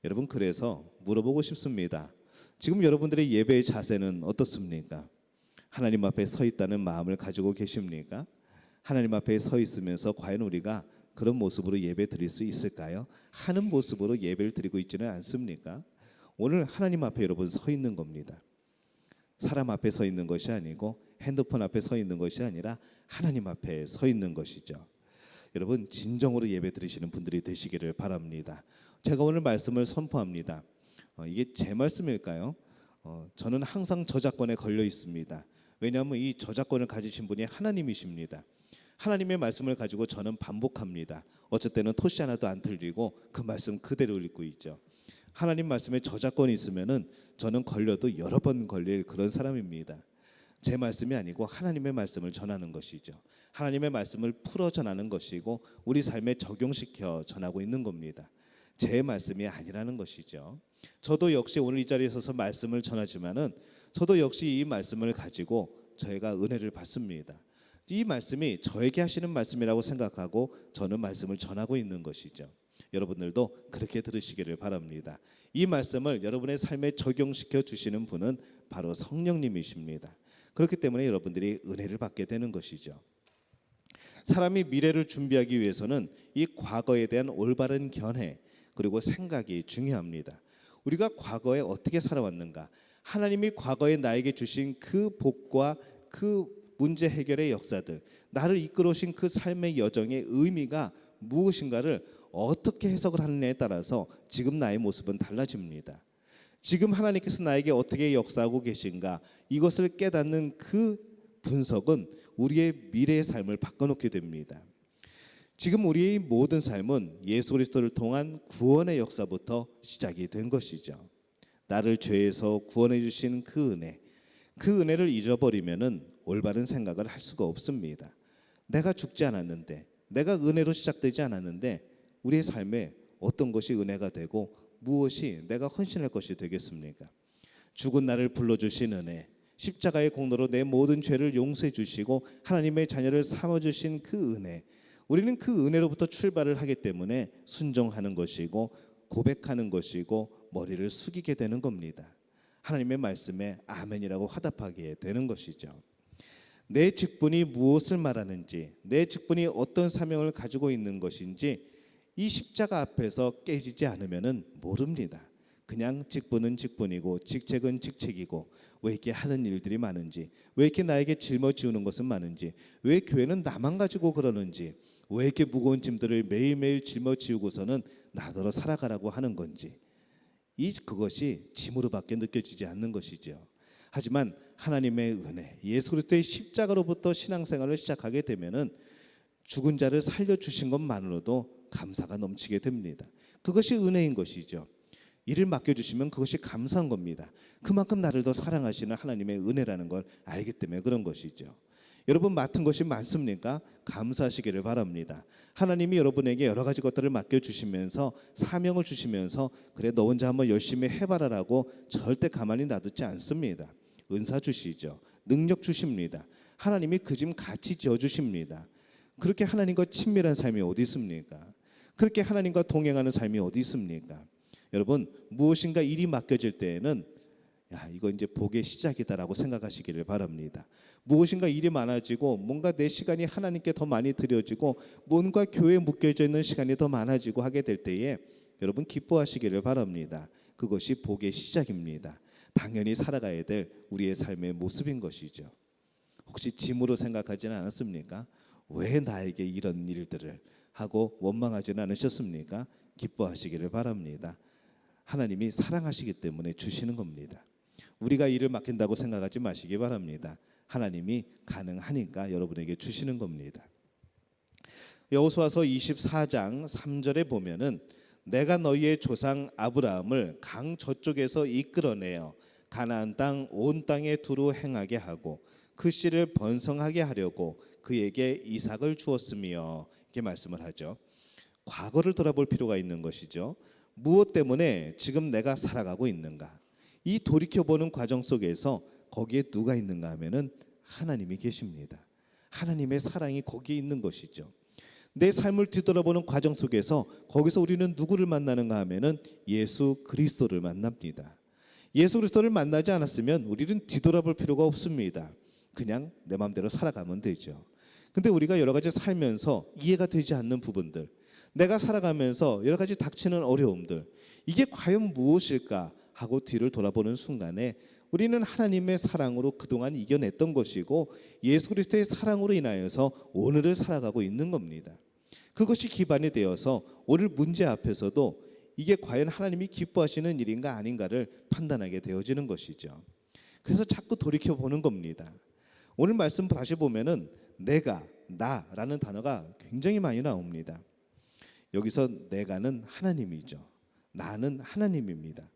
여러분, 그래서 물어보고 싶습니다. 지금 여러분들의 예배의 자세는 어떻습니까? 하나님 앞에 서 있다는 마음을 가지고 계십니까? 하나님 앞에 서 있으면서 과연 우리가 그런 모습으로 예배 드릴 수 있을까요? 하는 모습으로 예배를 드리고 있지는 않습니까? 오늘 하나님 앞에 여러분 서 있는 겁니다. 사람 앞에 서 있는 것이 아니고 핸드폰 앞에 서 있는 것이 아니라 하나님 앞에 서 있는 것이죠. 여러분, 진정으로 예배 드리시는 분들이 되시기를 바랍니다. 제가 오늘 말씀을 선포합니다. 이게 제 말씀일까요? 저는 항상 저작권에 걸려 있습니다. 왜냐하면 이 저작권을 가지신 분이 하나님이십니다. 하나님의 말씀을 가지고 저는 반복합니다. 어쩔 때는 토시 하나도 안 틀리고 그 말씀 그대로 읽고 있죠. 하나님 말씀에 저작권이 있으면은 저는 걸려도 여러 번 걸릴 그런 사람입니다. 제 말씀이 아니고 하나님의 말씀을 전하는 것이죠. 하나님의 말씀을 풀어 전하는 것이고 우리 삶에 적용시켜 전하고 있는 겁니다. 제 말씀이 아니라는 것이죠. 저도 역시 오늘 이 자리에 서서 말씀을 전하지만은 저도 역시 이 말씀을 가지고 저희가 은혜를 받습니다. 이 말씀이 저에게 하시는 말씀이라고 생각하고 저는 말씀을 전하고 있는 것이죠. 여러분들도 그렇게 들으시기를 바랍니다. 이 말씀을 여러분의 삶에 적용시켜 주시는 분은 바로 성령님이십니다. 그렇기 때문에 여러분들이 은혜를 받게 되는 것이죠. 사람이 미래를 준비하기 위해서는 이 과거에 대한 올바른 견해 그리고 생각이 중요합니다. 우리가 과거에 어떻게 살아왔는가, 하나님이 과거에 나에게 주신 그 복과 그 문제 해결의 역사들, 나를 이끌어오신 그 삶의 여정의 의미가 무엇인가를 어떻게 해석을 하느냐에 따라서 지금 나의 모습은 달라집니다. 지금 하나님께서 나에게 어떻게 역사하고 계신가, 이것을 깨닫는 그 분석은 우리의 미래의 삶을 바꿔놓게 됩니다. 지금 우리의 모든 삶은 예수 그리스도를 통한 구원의 역사부터 시작이 된 것이죠. 나를 죄에서 구원해 주신 그 은혜, 그 은혜를 잊어버리면은 올바른 생각을 할 수가 없습니다. 내가 죽지 않았는데, 내가 은혜로 시작되지 않았는데 우리의 삶에 어떤 것이 은혜가 되고 무엇이 내가 헌신할 것이 되겠습니까? 죽은 나를 불러주신 은혜, 십자가의 공로로 내 모든 죄를 용서해 주시고 하나님의 자녀를 삼아주신 그 은혜, 우리는 그 은혜로부터 출발을 하기 때문에 순종하는 것이고 고백하는 것이고 머리를 숙이게 되는 겁니다. 하나님의 말씀에 아멘이라고 화답하게 되는 것이죠. 내 직분이 무엇을 말하는지, 내 직분이 어떤 사명을 가지고 있는 것인지 이 십자가 앞에서 깨지지 않으면 모릅니다. 그냥 직분은 직분이고 직책은 직책이고 왜 이렇게 하는 일들이 많은지, 왜 이렇게 나에게 짊어지우는 것은 많은지, 왜 교회는 나만 가지고 그러는지, 왜 이렇게 무거운 짐들을 매일매일 짊어지우고서는 나더러 살아가라고 하는 건지, 그것이 짐으로밖에 느껴지지 않는 것이죠. 하지만 하나님의 은혜, 예수 그리스도의 십자가로부터 신앙생활을 시작하게 되면은 죽은 자를 살려주신 것만으로도 감사가 넘치게 됩니다. 그것이 은혜인 것이죠. 일을 맡겨주시면 그것이 감사한 겁니다. 그만큼 나를 더 사랑하시는 하나님의 은혜라는 걸 알기 때문에 그런 것이죠. 여러분 맡은 것이 많습니까? 감사하시기를 바랍니다. 하나님이 여러분에게 여러 가지 것들을 맡겨주시면서 사명을 주시면서 그래 너 혼자 한번 열심히 해봐라라고 절대 가만히 놔두지 않습니다. 은사 주시죠. 능력 주십니다. 하나님이 그 짐 같이 지어주십니다. 그렇게 하나님과 친밀한 삶이 어디 있습니까? 그렇게 하나님과 동행하는 삶이 어디 있습니까? 여러분 무엇인가 일이 맡겨질 때에는 이거 이제 복의 시작이다라고 생각하시기를 바랍니다. 무엇인가 일이 많아지고 뭔가 내 시간이 하나님께 더 많이 드려지고 뭔가 교회에 묶여져 있는 시간이 더 많아지고 하게 될 때에 여러분 기뻐하시기를 바랍니다. 그것이 복의 시작입니다. 당연히 살아가야 될 우리의 삶의 모습인 것이죠. 혹시 짐으로 생각하지는 않았습니까? 왜 나에게 이런 일들을 하고 원망하지는 않으셨습니까? 기뻐하시기를 바랍니다. 하나님이 사랑하시기 때문에 주시는 겁니다. 우리가 일을 맡긴다고 생각하지 마시기 바랍니다. 하나님이 가능하니까 여러분에게 주시는 겁니다. 여호수아서 24장 3절에 보면은 내가 너희의 조상 아브라함을 강 저쪽에서 이끌어내어 가나안 땅 온 땅에 두루 행하게 하고 그 씨를 번성하게 하려고 그에게 이삭을 주었으며 이렇게 말씀을 하죠. 과거를 돌아볼 필요가 있는 것이죠. 무엇 때문에 지금 내가 살아가고 있는가? 이 돌이켜보는 과정 속에서 거기에 누가 있는가 하면은 하나님이 계십니다. 하나님의 사랑이 거기에 있는 것이죠. 내 삶을 뒤돌아보는 과정 속에서 거기서 우리는 누구를 만나는가 하면은 예수 그리스도를 만납니다. 예수 그리스도를 만나지 않았으면 우리는 뒤돌아볼 필요가 없습니다. 그냥 내 마음대로 살아가면 되죠. 근데 우리가 여러 가지 살면서 이해가 되지 않는 부분들, 내가 살아가면서 여러 가지 닥치는 어려움들, 이게 과연 무엇일까 하고 뒤를 돌아보는 순간에 우리는 하나님의 사랑으로 그동안 이겨냈던 것이고 예수 그리스도의 사랑으로 인하여서 오늘을 살아가고 있는 겁니다. 그것이 기반이 되어서 오늘 문제 앞에서도 이게 과연 하나님이 기뻐하시는 일인가 아닌가를 판단하게 되어지는 것이죠. 그래서 자꾸 돌이켜보는 겁니다. 오늘 말씀 다시 보면은 내가, 나라는 단어가 굉장히 많이 나옵니다. 여기서 내가는 하나님이죠. 나는 하나님입니다.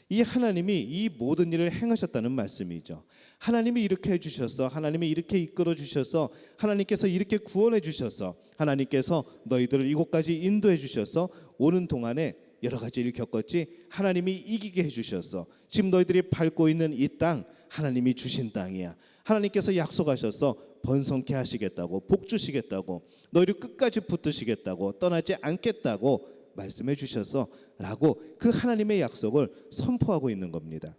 이 하나님이 이 모든 일을 행하셨다는 말씀이죠. 하나님이 이렇게 해주셔서, 하나님이 이렇게 이끌어 주셔서, 하나님께서 이렇게 구원해 주셔서, 하나님께서 너희들을 이곳까지 인도해 주셔서 오는 동안에 여러 가지 일을 겪었지 하나님이 이기게 해주셔서 지금 너희들이 밟고 있는 이 땅 하나님이 주신 땅이야. 하나님께서 약속하셔서 번성케 하시겠다고, 복 주시겠다고, 너희를 끝까지 붙드시겠다고, 떠나지 않겠다고 말씀해 주셔서 라고 그 하나님의 약속을 선포하고 있는 겁니다.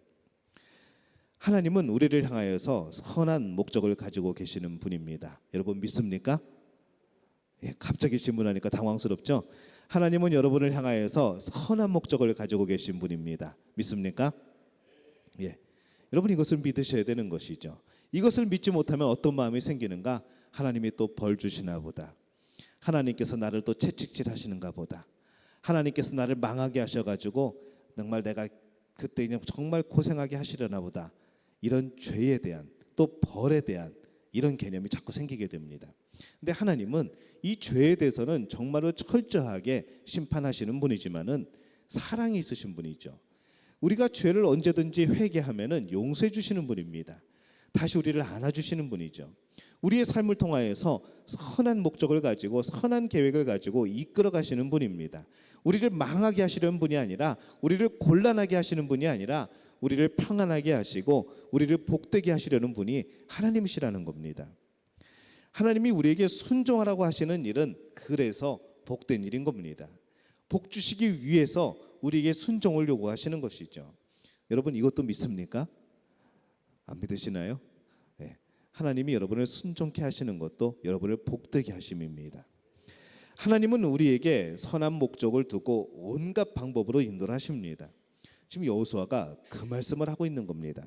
하나님은 우리를 향하여서 선한 목적을 가지고 계시는 분입니다. 여러분 믿습니까? 갑자기 질문하니까 당황스럽죠? 하나님은 여러분을 향하여서 선한 목적을 가지고 계신 분입니다. 믿습니까? 여러분 이것을 믿으셔야 되는 것이죠. 이것을 믿지 못하면 어떤 마음이 생기는가? 하나님이 또 벌 주시나 보다. 하나님께서 나를 또 채찍질 하시는가 보다. 하나님께서 나를 망하게 하셔가지고 정말 내가 그때 정말 고생하게 하시려나 보다. 이런 죄에 대한 또 벌에 대한 이런 개념이 자꾸 생기게 됩니다. 근데 하나님은 이 죄에 대해서는 정말로 철저하게 심판하시는 분이지만은 사랑이 있으신 분이죠. 우리가 죄를 언제든지 회개하면은 용서해 주시는 분입니다. 다시 우리를 안아주시는 분이죠. 우리의 삶을 통하여서 선한 목적을 가지고 선한 계획을 가지고 이끌어 가시는 분입니다. 우리를 망하게 하시려는 분이 아니라, 우리를 곤란하게 하시는 분이 아니라 우리를 평안하게 하시고 우리를 복되게 하시려는 분이 하나님이시라는 겁니다. 하나님이 우리에게 순종하라고 하시는 일은 그래서 복된 일인 겁니다. 복 주시기 위해서 우리에게 순종을 요구하시는 것이죠. 여러분 이것도 믿습니까? 안 믿으시나요? 하나님이 여러분을 순종케 하시는 것도 여러분을 복되게 하심입니다. 하나님은 우리에게 선한 목적을 두고 온갖 방법으로 인도를 하십니다. 지금 여호수아가 그 말씀을 하고 있는 겁니다.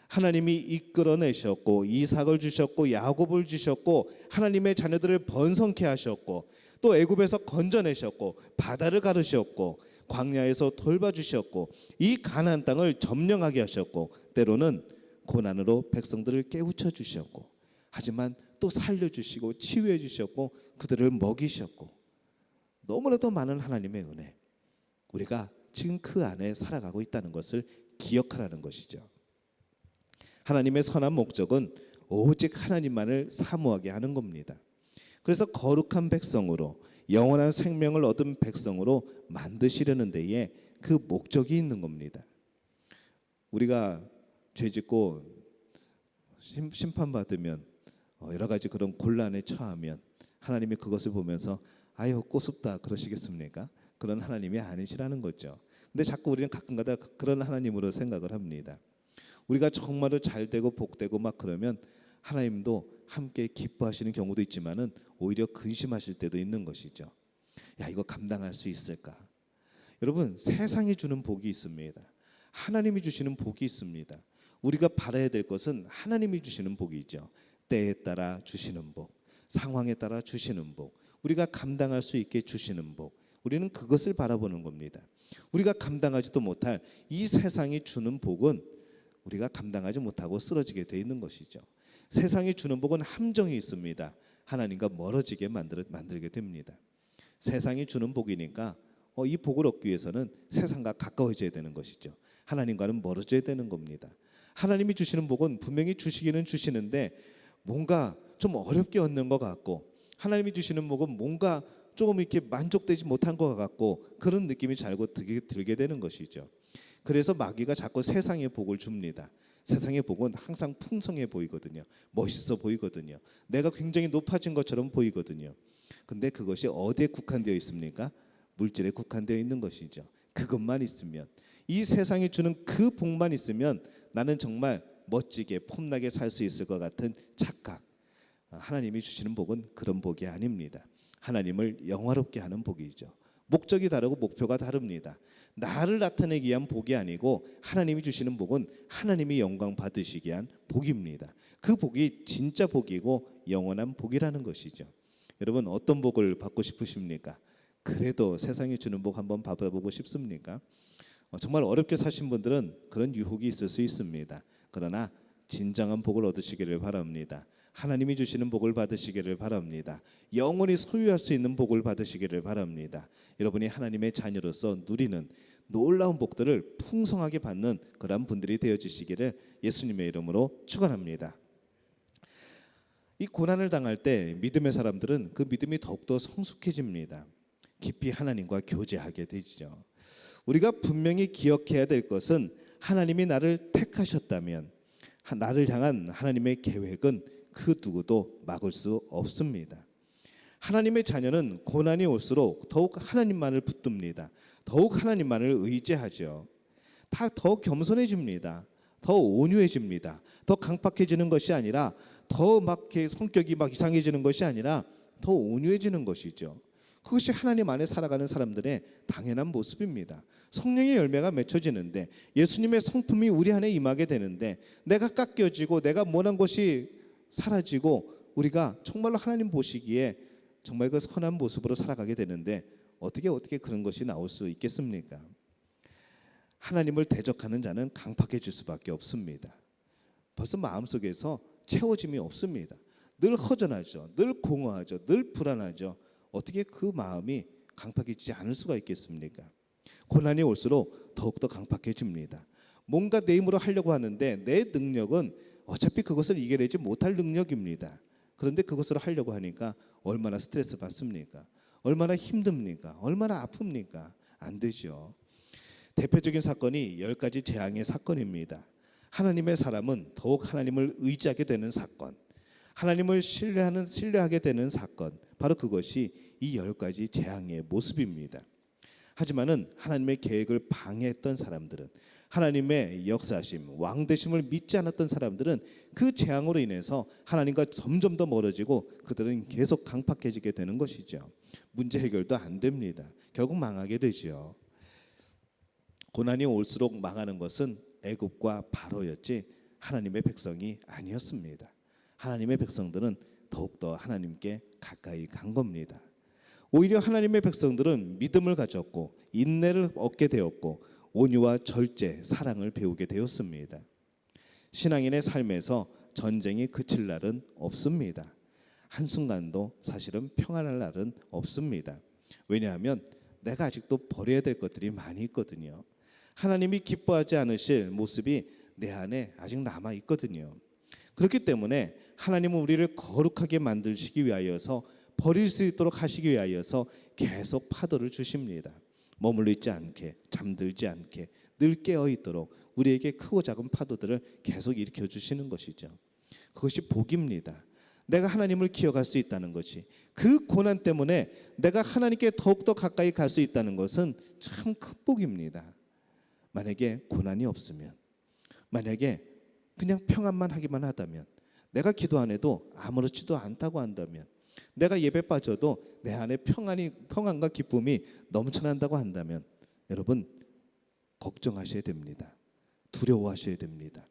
하나님이 이끌어내셨고 이삭을 주셨고 야곱을 주셨고 하나님의 자녀들을 번성케 하셨고 또 애굽에서 건져내셨고 바다를 가르셨고 광야에서 돌봐주셨고 이 가나안 땅을 점령하게 하셨고 때로는 고난으로 백성들을 깨우쳐 주셨고 하지만 또 살려주시고 치유해 주셨고 그들을 먹이셨고 너무나도 많은 하나님의 은혜, 우리가 지금 그 안에 살아가고 있다는 것을 기억하라는 것이죠. 하나님의 선한 목적은 오직 하나님만을 사모하게 하는 겁니다. 그래서 거룩한 백성으로 영원한 생명을 얻은 백성으로 만드시려는 데에 그 목적이 있는 겁니다. 우리가 죄짓고 심판받으면 여러 가지 그런 곤란에 처하면 하나님이 그것을 보면서 아유 꼬숩다 그러시겠습니까? 그런 하나님이 아니시라는 거죠. 근데 자꾸 우리는 가끔가다 그런 하나님으로 생각을 합니다. 우리가 정말로 잘 되고 복되고 막 그러면 하나님도 함께 기뻐하시는 경우도 있지만은 오히려 근심하실 때도 있는 것이죠. 야, 이거 감당할 수 있을까? 여러분, 세상이 주는 복이 있습니다. 하나님이 주시는 복이 있습니다. 우리가 바라야 될 것은 하나님이 주시는 복이죠. 때에 따라 주시는 복, 상황에 따라 주시는 복, 우리가 감당할 수 있게 주시는 복, 우리는 그것을 바라보는 겁니다. 우리가 감당하지도 못할 이 세상이 주는 복은 우리가 감당하지 못하고 쓰러지게 돼 있는 것이죠. 세상이 주는 복은 함정이 있습니다. 하나님과 멀어지게 만들게 됩니다. 세상이 주는 복이니까 이 복을 얻기 위해서는 세상과 가까워져야 되는 것이죠. 하나님과는 멀어져야 되는 겁니다. 하나님이 주시는 복은 분명히 주시기는 주시는데 뭔가 좀 어렵게 얻는 것 같고, 하나님이 주시는 복은 뭔가 조금 이렇게 만족되지 못한 것 같고 그런 느낌이 자꾸 들게 되는 것이죠. 그래서 마귀가 자꾸 세상의 복을 줍니다. 세상의 복은 항상 풍성해 보이거든요. 멋있어 보이거든요. 내가 굉장히 높아진 것처럼 보이거든요. 근데 그것이 어디에 국한되어 있습니까? 물질에 국한되어 있는 것이죠. 그것만 있으면, 이 세상이 주는 그 복만 있으면 나는 정말 멋지게 폼나게 살 수 있을 것 같은 착각. 하나님이 주시는 복은 그런 복이 아닙니다. 하나님을 영화롭게 하는 복이죠. 목적이 다르고 목표가 다릅니다. 나를 나타내기 위한 복이 아니고 하나님이 주시는 복은 하나님이 영광 받으시기 위한 복입니다. 그 복이 진짜 복이고 영원한 복이라는 것이죠. 여러분, 어떤 복을 받고 싶으십니까? 그래도 세상이 주는 복 한번 받아보고 싶습니까? 정말 어렵게 사신 분들은 그런 유혹이 있을 수 있습니다. 그러나 진정한 복을 얻으시기를 바랍니다. 하나님이 주시는 복을 받으시기를 바랍니다. 영원히 소유할 수 있는 복을 받으시기를 바랍니다. 여러분이 하나님의 자녀로서 누리는 놀라운 복들을 풍성하게 받는 그런 분들이 되어주시기를 예수님의 이름으로 축원합니다. 이 고난을 당할 때 믿음의 사람들은 그 믿음이 더욱더 성숙해집니다. 깊이 하나님과 교제하게 되죠. 우리가 분명히 기억해야 될 것은 하나님이 나를 택하셨다면 나를 향한 하나님의 계획은 그 누구도 막을 수 없습니다. 하나님의 자녀는 고난이 올수록 더욱 하나님만을 붙듭니다. 더욱 하나님만을 의지하죠. 더 겸손해집니다. 더 온유해집니다. 더 강팍해지는 것이 아니라 더 막 성격이 막 이상해지는 것이 아니라 더 온유해지는 것이죠. 그것이 하나님 안에 살아가는 사람들의 당연한 모습입니다. 성령의 열매가 맺혀지는데, 예수님의 성품이 우리 안에 임하게 되는데, 내가 깎여지고 내가 원한 것이 사라지고 우리가 정말로 하나님 보시기에 정말 그 선한 모습으로 살아가게 되는데 어떻게 그런 것이 나올 수 있겠습니까? 하나님을 대적하는 자는 강팍해질 수밖에 없습니다. 벌써 마음속에서 채워짐이 없습니다. 늘 허전하죠. 늘 공허하죠. 늘 불안하죠. 어떻게 그 마음이 강팍해지지 않을 수가 있겠습니까? 고난이 올수록 더욱더 강팍해집니다. 뭔가 내 힘으로 하려고 하는데 내 능력은 어차피 그것을 이겨내지 못할 능력입니다. 그런데 그것을 하려고 하니까 얼마나 스트레스 받습니까? 얼마나 힘듭니까? 얼마나 아픕니까? 안 되죠. 대표적인 사건이 10가지 재앙의 사건입니다. 하나님의 사람은 더욱 하나님을 의지하게 되는 사건, 하나님을 신뢰하게 되는 사건, 바로 그것이 이 10가지 재앙의 모습입니다. 하지만은 하나님의 계획을 방해했던 사람들은, 하나님의 역사심, 왕되심을 믿지 않았던 사람들은 그 재앙으로 인해서 하나님과 점점 더 멀어지고 그들은 계속 강팍해지게 되는 것이죠. 문제 해결도 안 됩니다. 결국 망하게 되죠. 고난이 올수록 망하는 것은 애굽과 바로였지 하나님의 백성이 아니었습니다. 하나님의 백성들은 더욱더 하나님께 가까이 간 겁니다. 오히려 하나님의 백성들은 믿음을 가졌고 인내를 얻게 되었고 온유와 절제, 사랑을 배우게 되었습니다. 신앙인의 삶에서 전쟁이 그칠 날은 없습니다. 한순간도 사실은 평안할 날은 없습니다. 왜냐하면 내가 아직도 버려야 될 것들이 많이 있거든요. 하나님이 기뻐하지 않으실 모습이 내 안에 아직 남아 있거든요. 그렇기 때문에 하나님은 우리를 거룩하게 만드시기 위하여서 버릴 수 있도록 하시기 위하여서 계속 파도를 주십니다. 머물러 있지 않게, 잠들지 않게 늘 깨어 있도록 우리에게 크고 작은 파도들을 계속 일으켜 주시는 것이죠. 그것이 복입니다. 내가 하나님을 기억할 수 있다는 것이, 그 고난 때문에 내가 하나님께 더욱더 가까이 갈 수 있다는 것은 참 큰 복입니다. 만약에 고난이 없으면, 만약에 그냥 평안만 하기만 하다면, 내가 기도 안 해도 아무렇지도 않다고 한다면, 내가 예배 빠져도 내 안에 평안과 기쁨이 넘쳐난다고 한다면, 여러분 걱정하셔야 됩니다. 두려워하셔야 됩니다.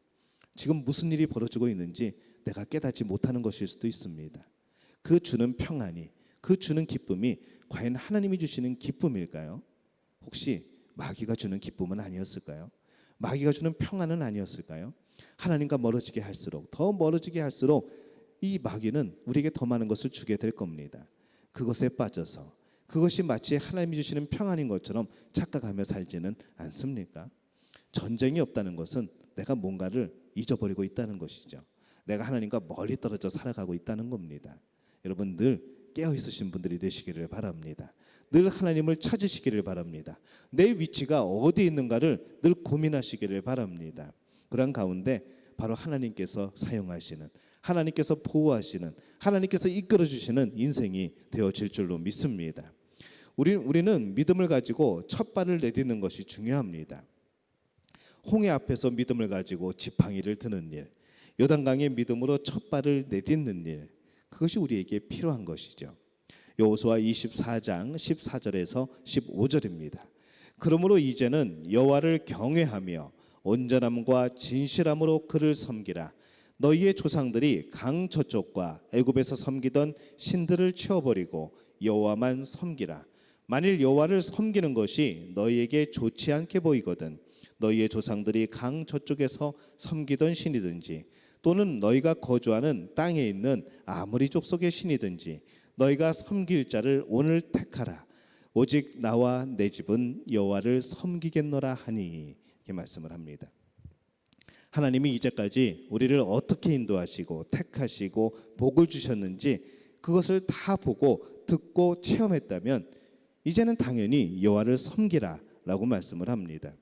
지금 무슨 일이 벌어지고 있는지 내가 깨닫지 못하는 것일 수도 있습니다. 그 주는 평안이, 그 주는 기쁨이 과연 하나님이 주시는 기쁨일까요? 혹시 마귀가 주는 기쁨은 아니었을까요? 마귀가 주는 평안은 아니었을까요? 하나님과 멀어지게 할수록, 더 멀어지게 할수록 이 마귀는 우리에게 더 많은 것을 주게 될 겁니다. 그것에 빠져서 그것이 마치 하나님이 주시는 평안인 것처럼 착각하며 살지는 않습니까? 전쟁이 없다는 것은 내가 뭔가를 잊어버리고 있다는 것이죠. 내가 하나님과 멀리 떨어져 살아가고 있다는 겁니다. 여러분 늘 깨어 있으신 분들이 되시기를 바랍니다. 늘 하나님을 찾으시기를 바랍니다. 내 위치가 어디에 있는가를 늘 고민하시기를 바랍니다. 그런 가운데 바로 하나님께서 사용하시는, 하나님께서 보호하시는, 하나님께서 이끌어주시는 인생이 되어질 줄로 믿습니다. 우리는 믿음을 가지고 첫 발을 내딛는 것이 중요합니다. 홍해 앞에서 믿음을 가지고 지팡이를 드는 일, 요단강의 믿음으로 첫 발을 내딛는 일, 그것이 우리에게 필요한 것이죠. 여호수아 24장 14절에서 15절입니다. 그러므로 이제는 여호와를 경외하며 온전함과 진실함으로 그를 섬기라. 너희의 조상들이 강 저쪽과 애굽에서 섬기던 신들을 치워버리고 여호와만 섬기라. 만일 여호와를 섬기는 것이 너희에게 좋지 않게 보이거든 너희의 조상들이 강 저쪽에서 섬기던 신이든지 또는 너희가 거주하는 땅에 있는 아무리 족속의 신이든지 너희가 섬길 자를 오늘 택하라. 오직 나와 내 집은 여호와를 섬기겠노라 하니, 이렇게 말씀을 합니다. 하나님이 이제까지 우리를 어떻게 인도하시고 택하시고 복을 주셨는지 그것을 다 보고 듣고 체험했다면 이제는 당연히 여호와를 섬기라라고 말씀을 합니다.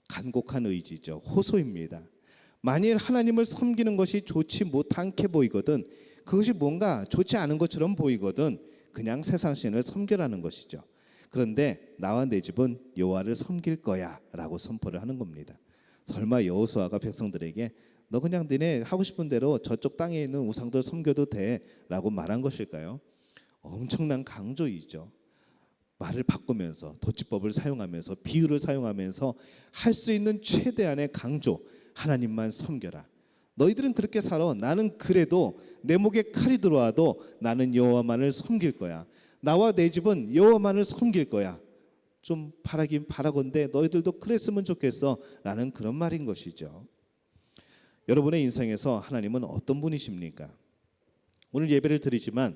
간곡한 의지죠. 호소입니다. 만일 하나님을 섬기는 것이 좋지 못하게 보이거든, 그것이 뭔가 좋지 않은 것처럼 보이거든 그냥 세상 신을 섬기라는 것이죠. 그런데 나와 내 집은 여호와를 섬길 거야 라고 선포를 하는 겁니다. 설마 여호수아가 백성들에게 너 그냥 너네 하고 싶은 대로 저쪽 땅에 있는 우상들 섬겨도 돼 라고 말한 것일까요? 엄청난 강조이죠. 말을 바꾸면서 도치법을 사용하면서 비유를 사용하면서 할 수 있는 최대한의 강조, 하나님만 섬겨라. 너희들은 그렇게 살아. 나는 그래도 내 목에 칼이 들어와도 나는 여호와만을 섬길 거야. 나와 내 집은 여호와만을 섬길 거야. 좀 바라긴 바라건대 너희들도 그랬으면 좋겠어 라는 그런 말인 것이죠. 여러분의 인생에서 하나님은 어떤 분이십니까? 오늘 예배를 드리지만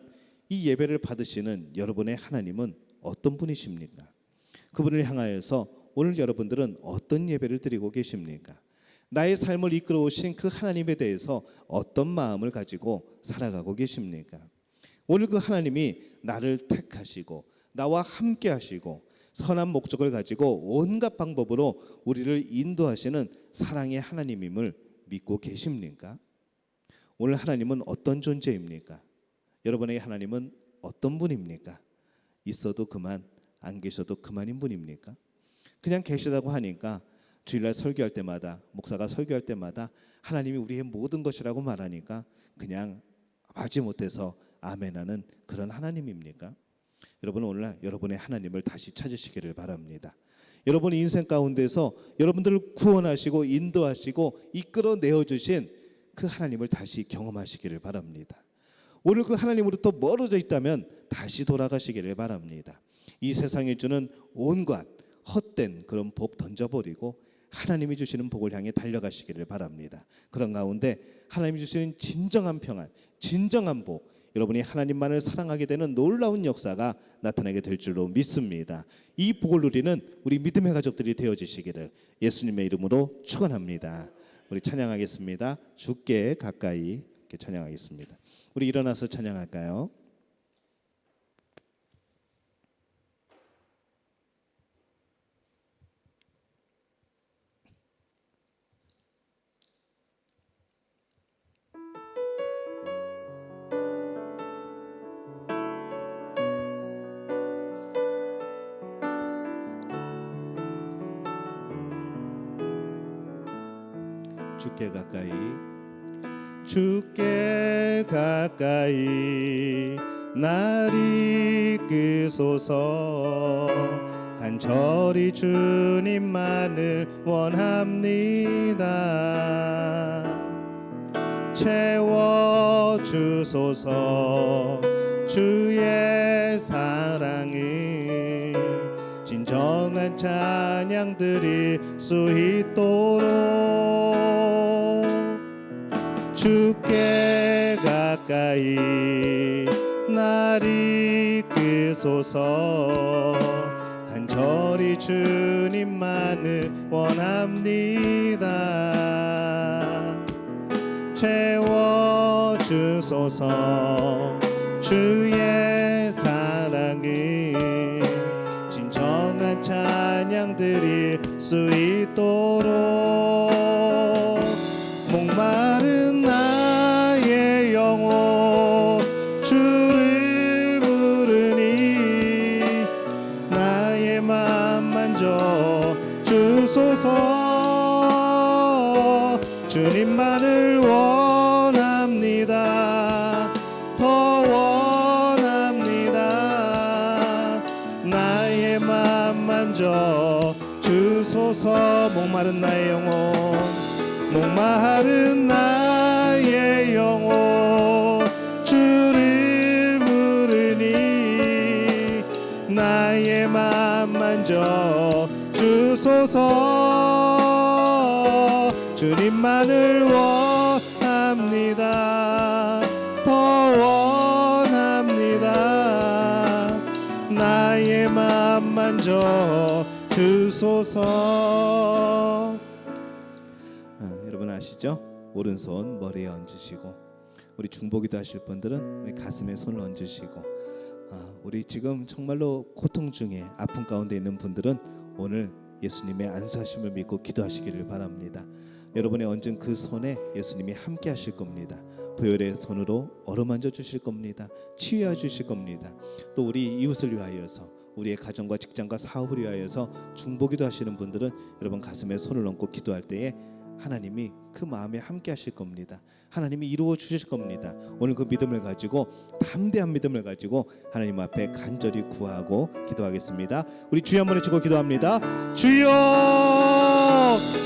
이 예배를 받으시는 여러분의 하나님은 어떤 분이십니까? 그분을 향하여서 오늘 여러분들은 어떤 예배를 드리고 계십니까? 나의 삶을 이끌어 오신 그 하나님에 대해서 어떤 마음을 가지고 살아가고 계십니까? 오늘 그 하나님이 나를 택하시고 나와 함께 하시고 선한 목적을 가지고 온갖 방법으로 우리를 인도하시는 사랑의 하나님임을 믿고 계십니까? 오늘 하나님은 어떤 존재입니까? 여러분의 하나님은 어떤 분입니까? 있어도 그만, 안 계셔도 그만인 분입니까? 그냥 계시다고 하니까 주일날 설교할 때마다, 목사가 설교할 때마다 하나님이 우리의 모든 것이라고 말하니까 그냥 마지못해서 아멘하는 그런 하나님입니까? 여러분 오늘 여러분의 하나님을 다시 찾으시기를 바랍니다. 여러분의 인생 가운데서 여러분들을 구원하시고 인도하시고 이끌어내어 주신 그 하나님을 다시 경험하시기를 바랍니다. 오늘 그 하나님으로부터 멀어져 있다면 다시 돌아가시기를 바랍니다. 이 세상에 주는 온갖 헛된 그런 복 던져버리고 하나님이 주시는 복을 향해 달려가시기를 바랍니다. 그런 가운데 하나님이 주시는 진정한 평안, 진정한 복, 여러분이 하나님만을 사랑하게 되는 놀라운 역사가 나타나게 될 줄로 믿습니다. 이 복을 누리는 우리 믿음의 가족들이 되어지시기를 예수님의 이름으로 축원합니다. 우리 찬양하겠습니다. 주께 가까이, 이렇게 찬양하겠습니다. 우리 일어나서 찬양할까요? 주께 가까이, 주께 가까이 날 이끄소서. 간절히 주님만을 원합니다. 채워주소서. 주의 사랑을 진정한 찬양 드릴 수 있도록 주께 가까이 날 이끄소서. 간절히 주님만을 원합니다. 채워주소서. 주의 사랑을 진정한 찬양 드릴 수 있도록 목마른 나의 영혼 주를 부르니 나의 맘 만져 주소서. 주님만을 원합니다. 더 원합니다. 나의 맘 만져 주소서. 목마른 나의 영혼, 목마른 나의 영혼 주를 부르니 나의 맘 만져 주소서. 주님만을 원합니다. 더 원합니다. 나의 맘 만져 주소서. 여러분 아시죠? 오른손 머리에 얹으시고, 우리 중보기도 하실 분들은 우리 가슴에 손을 얹으시고, 우리 지금 정말로 고통 중에 아픔 가운데 있는 분들은 오늘 예수님의 안수하심을 믿고 기도하시기를 바랍니다. 여러분의 얹은 그 손에 예수님이 함께 하실 겁니다. 보혈의 손으로 어루만져 주실 겁니다. 치유해 주실 겁니다. 또 우리 이웃을 위하여서, 우리의 가정과 직장과 사업을 위하여서 중보기도 하시는 분들은 여러분 가슴에 손을 얹고 기도할 때에 하나님이 그 마음에 함께 하실 겁니다. 하나님이 이루어 주실 겁니다. 오늘 그 믿음을 가지고, 담대한 믿음을 가지고 하나님 앞에 간절히 구하고 기도하겠습니다. 우리 주여 한번 외치고 기도합니다. 주여,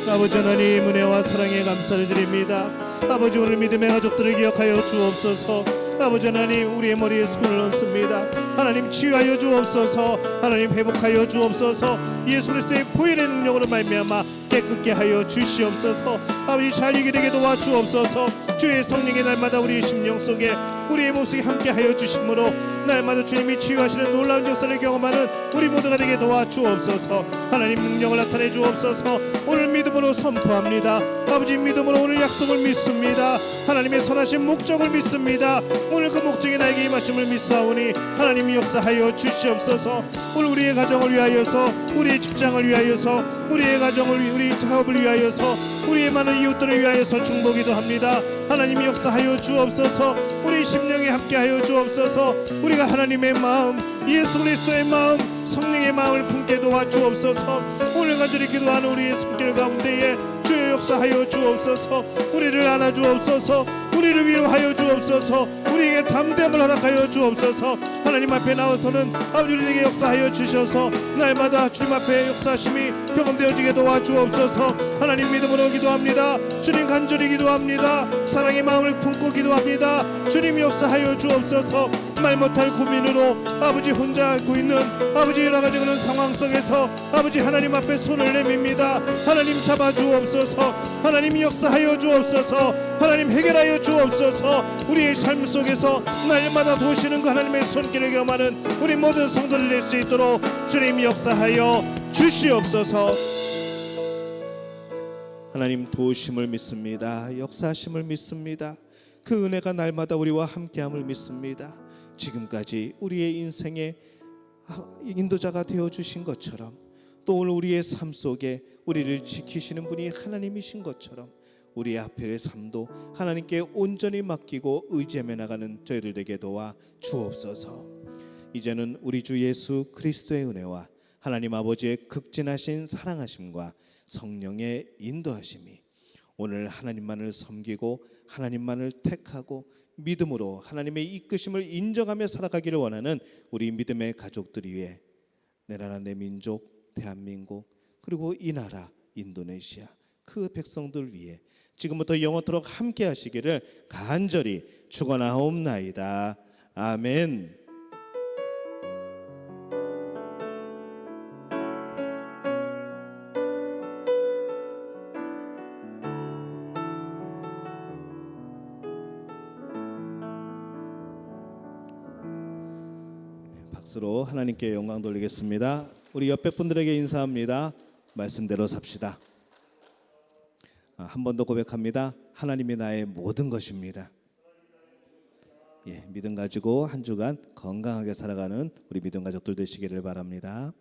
아버지 하나님 은혜와 사랑에 감사를 드립니다. 아버지 오늘 믿음의 가족들을 기억하여 주옵소서. 아버지 하나님 우리의 머리에 손을 얹습니다. 하나님 치유하여 주옵소서. 하나님 회복하여 주옵소서. 예수 그리스도의 보혈의 능력으로 말미암아 깨끗게 하여 주시옵소서. 아버지 잘 이기게 되게 도와주옵소서. 주의 성령의 날마다 우리의 심령 속에, 우리의 몸속에 함께 하여 주심으로 날마다 주님이 치유하시는 놀라운 역사를 경험하는 우리 모두가 되게 도와주옵소서. 하나님 능력을 나타내 주옵소서. 오늘 믿음으로 선포합니다. 아버지 믿음으로 오늘 약속을 믿습니다. 하나님의 선하신 목적을 믿습니다. 오늘 그 목적이 나에게 임하심을 믿사오니 하나님이 역사하여 주시옵소서. 오늘 우리의 가정을 위하여서, 우리의 직장을 위하여서, 우리의 가정을, 우리 사업을 위하여서, 우리의 많은 이웃들을 위하여서 중보기도 합니다. 하나님이 역사하여 주옵소서. 우리 심령에 함께하여 주옵소서. 우리가 하나님의 마음, 예수 그리스도의 마음, 성령의 마음을 품게 도와주옵소서. 오늘 간절히 기도하는 우리의 손길 가운데에 주의 역사하여 주옵소서. 우리를 안아주옵소서. 우리를 위로하여 주옵소서. 우리에게 담대함을 허락하여 주옵소서. 하나님 앞에 나와서는 아버지 우리에게 역사하여 주셔서 날마다 주님 앞에 역사하심이 경험되어지게 도와주옵소서. 하나님 믿음으로 기도합니다. 주님 간절히 기도합니다. 사랑의 마음을 품고 기도합니다. 주님 역사하여 주옵소서. 말 못할 고민으로 아버지 혼자 앓고 있는 아버지 여러 가지 그런 상황 속에서 아버지 하나님 앞에 손을 내밉니다. 하나님 잡아 주옵소서. 하나님 역사하여 주옵소서. 하나님 해결하여 주옵소서. 우리의 삶 속에서 날마다 도우시는 그 하나님의 손길을 경험하는 우리 모든 성도를 낼 수 있도록 주님 역사하여 주시옵소서. 하나님 도우심을 믿습니다. 역사하심을 믿습니다. 그 은혜가 날마다 우리와 함께함을 믿습니다. 지금까지 우리의 인생의 인도자가 되어주신 것처럼 또 오늘 우리의 삶 속에 우리를 지키시는 분이 하나님이신 것처럼 우리 앞의 삶도 하나님께 온전히 맡기고 의지하며 나가는 저희들 되게 도와 주옵소서. 이제는 우리 주 예수 그리스도의 은혜와 하나님 아버지의 극진하신 사랑하심과 성령의 인도하심이 오늘 하나님만을 섬기고 하나님만을 택하고 믿음으로 하나님의 이끄심을 인정하며 살아가기를 원하는 우리 믿음의 가족들 위해 내 나라 내 민족 대한민국 그리고 이 나라 인도네시아 그 백성들 위해 지금부터 영원토록 함께 하시기를 간절히 축원하옵나이다. 아멘. 박수로 하나님께 영광 돌리겠습니다. 우리 옆에 분들에게 인사합니다. 말씀대로 삽시다. 한 번 더 고백합니다. 하나님이 나의 모든 것입니다. 믿음 가지고 한 주간 건강하게 살아가는 우리 믿음 가족들 되시기를 바랍니다.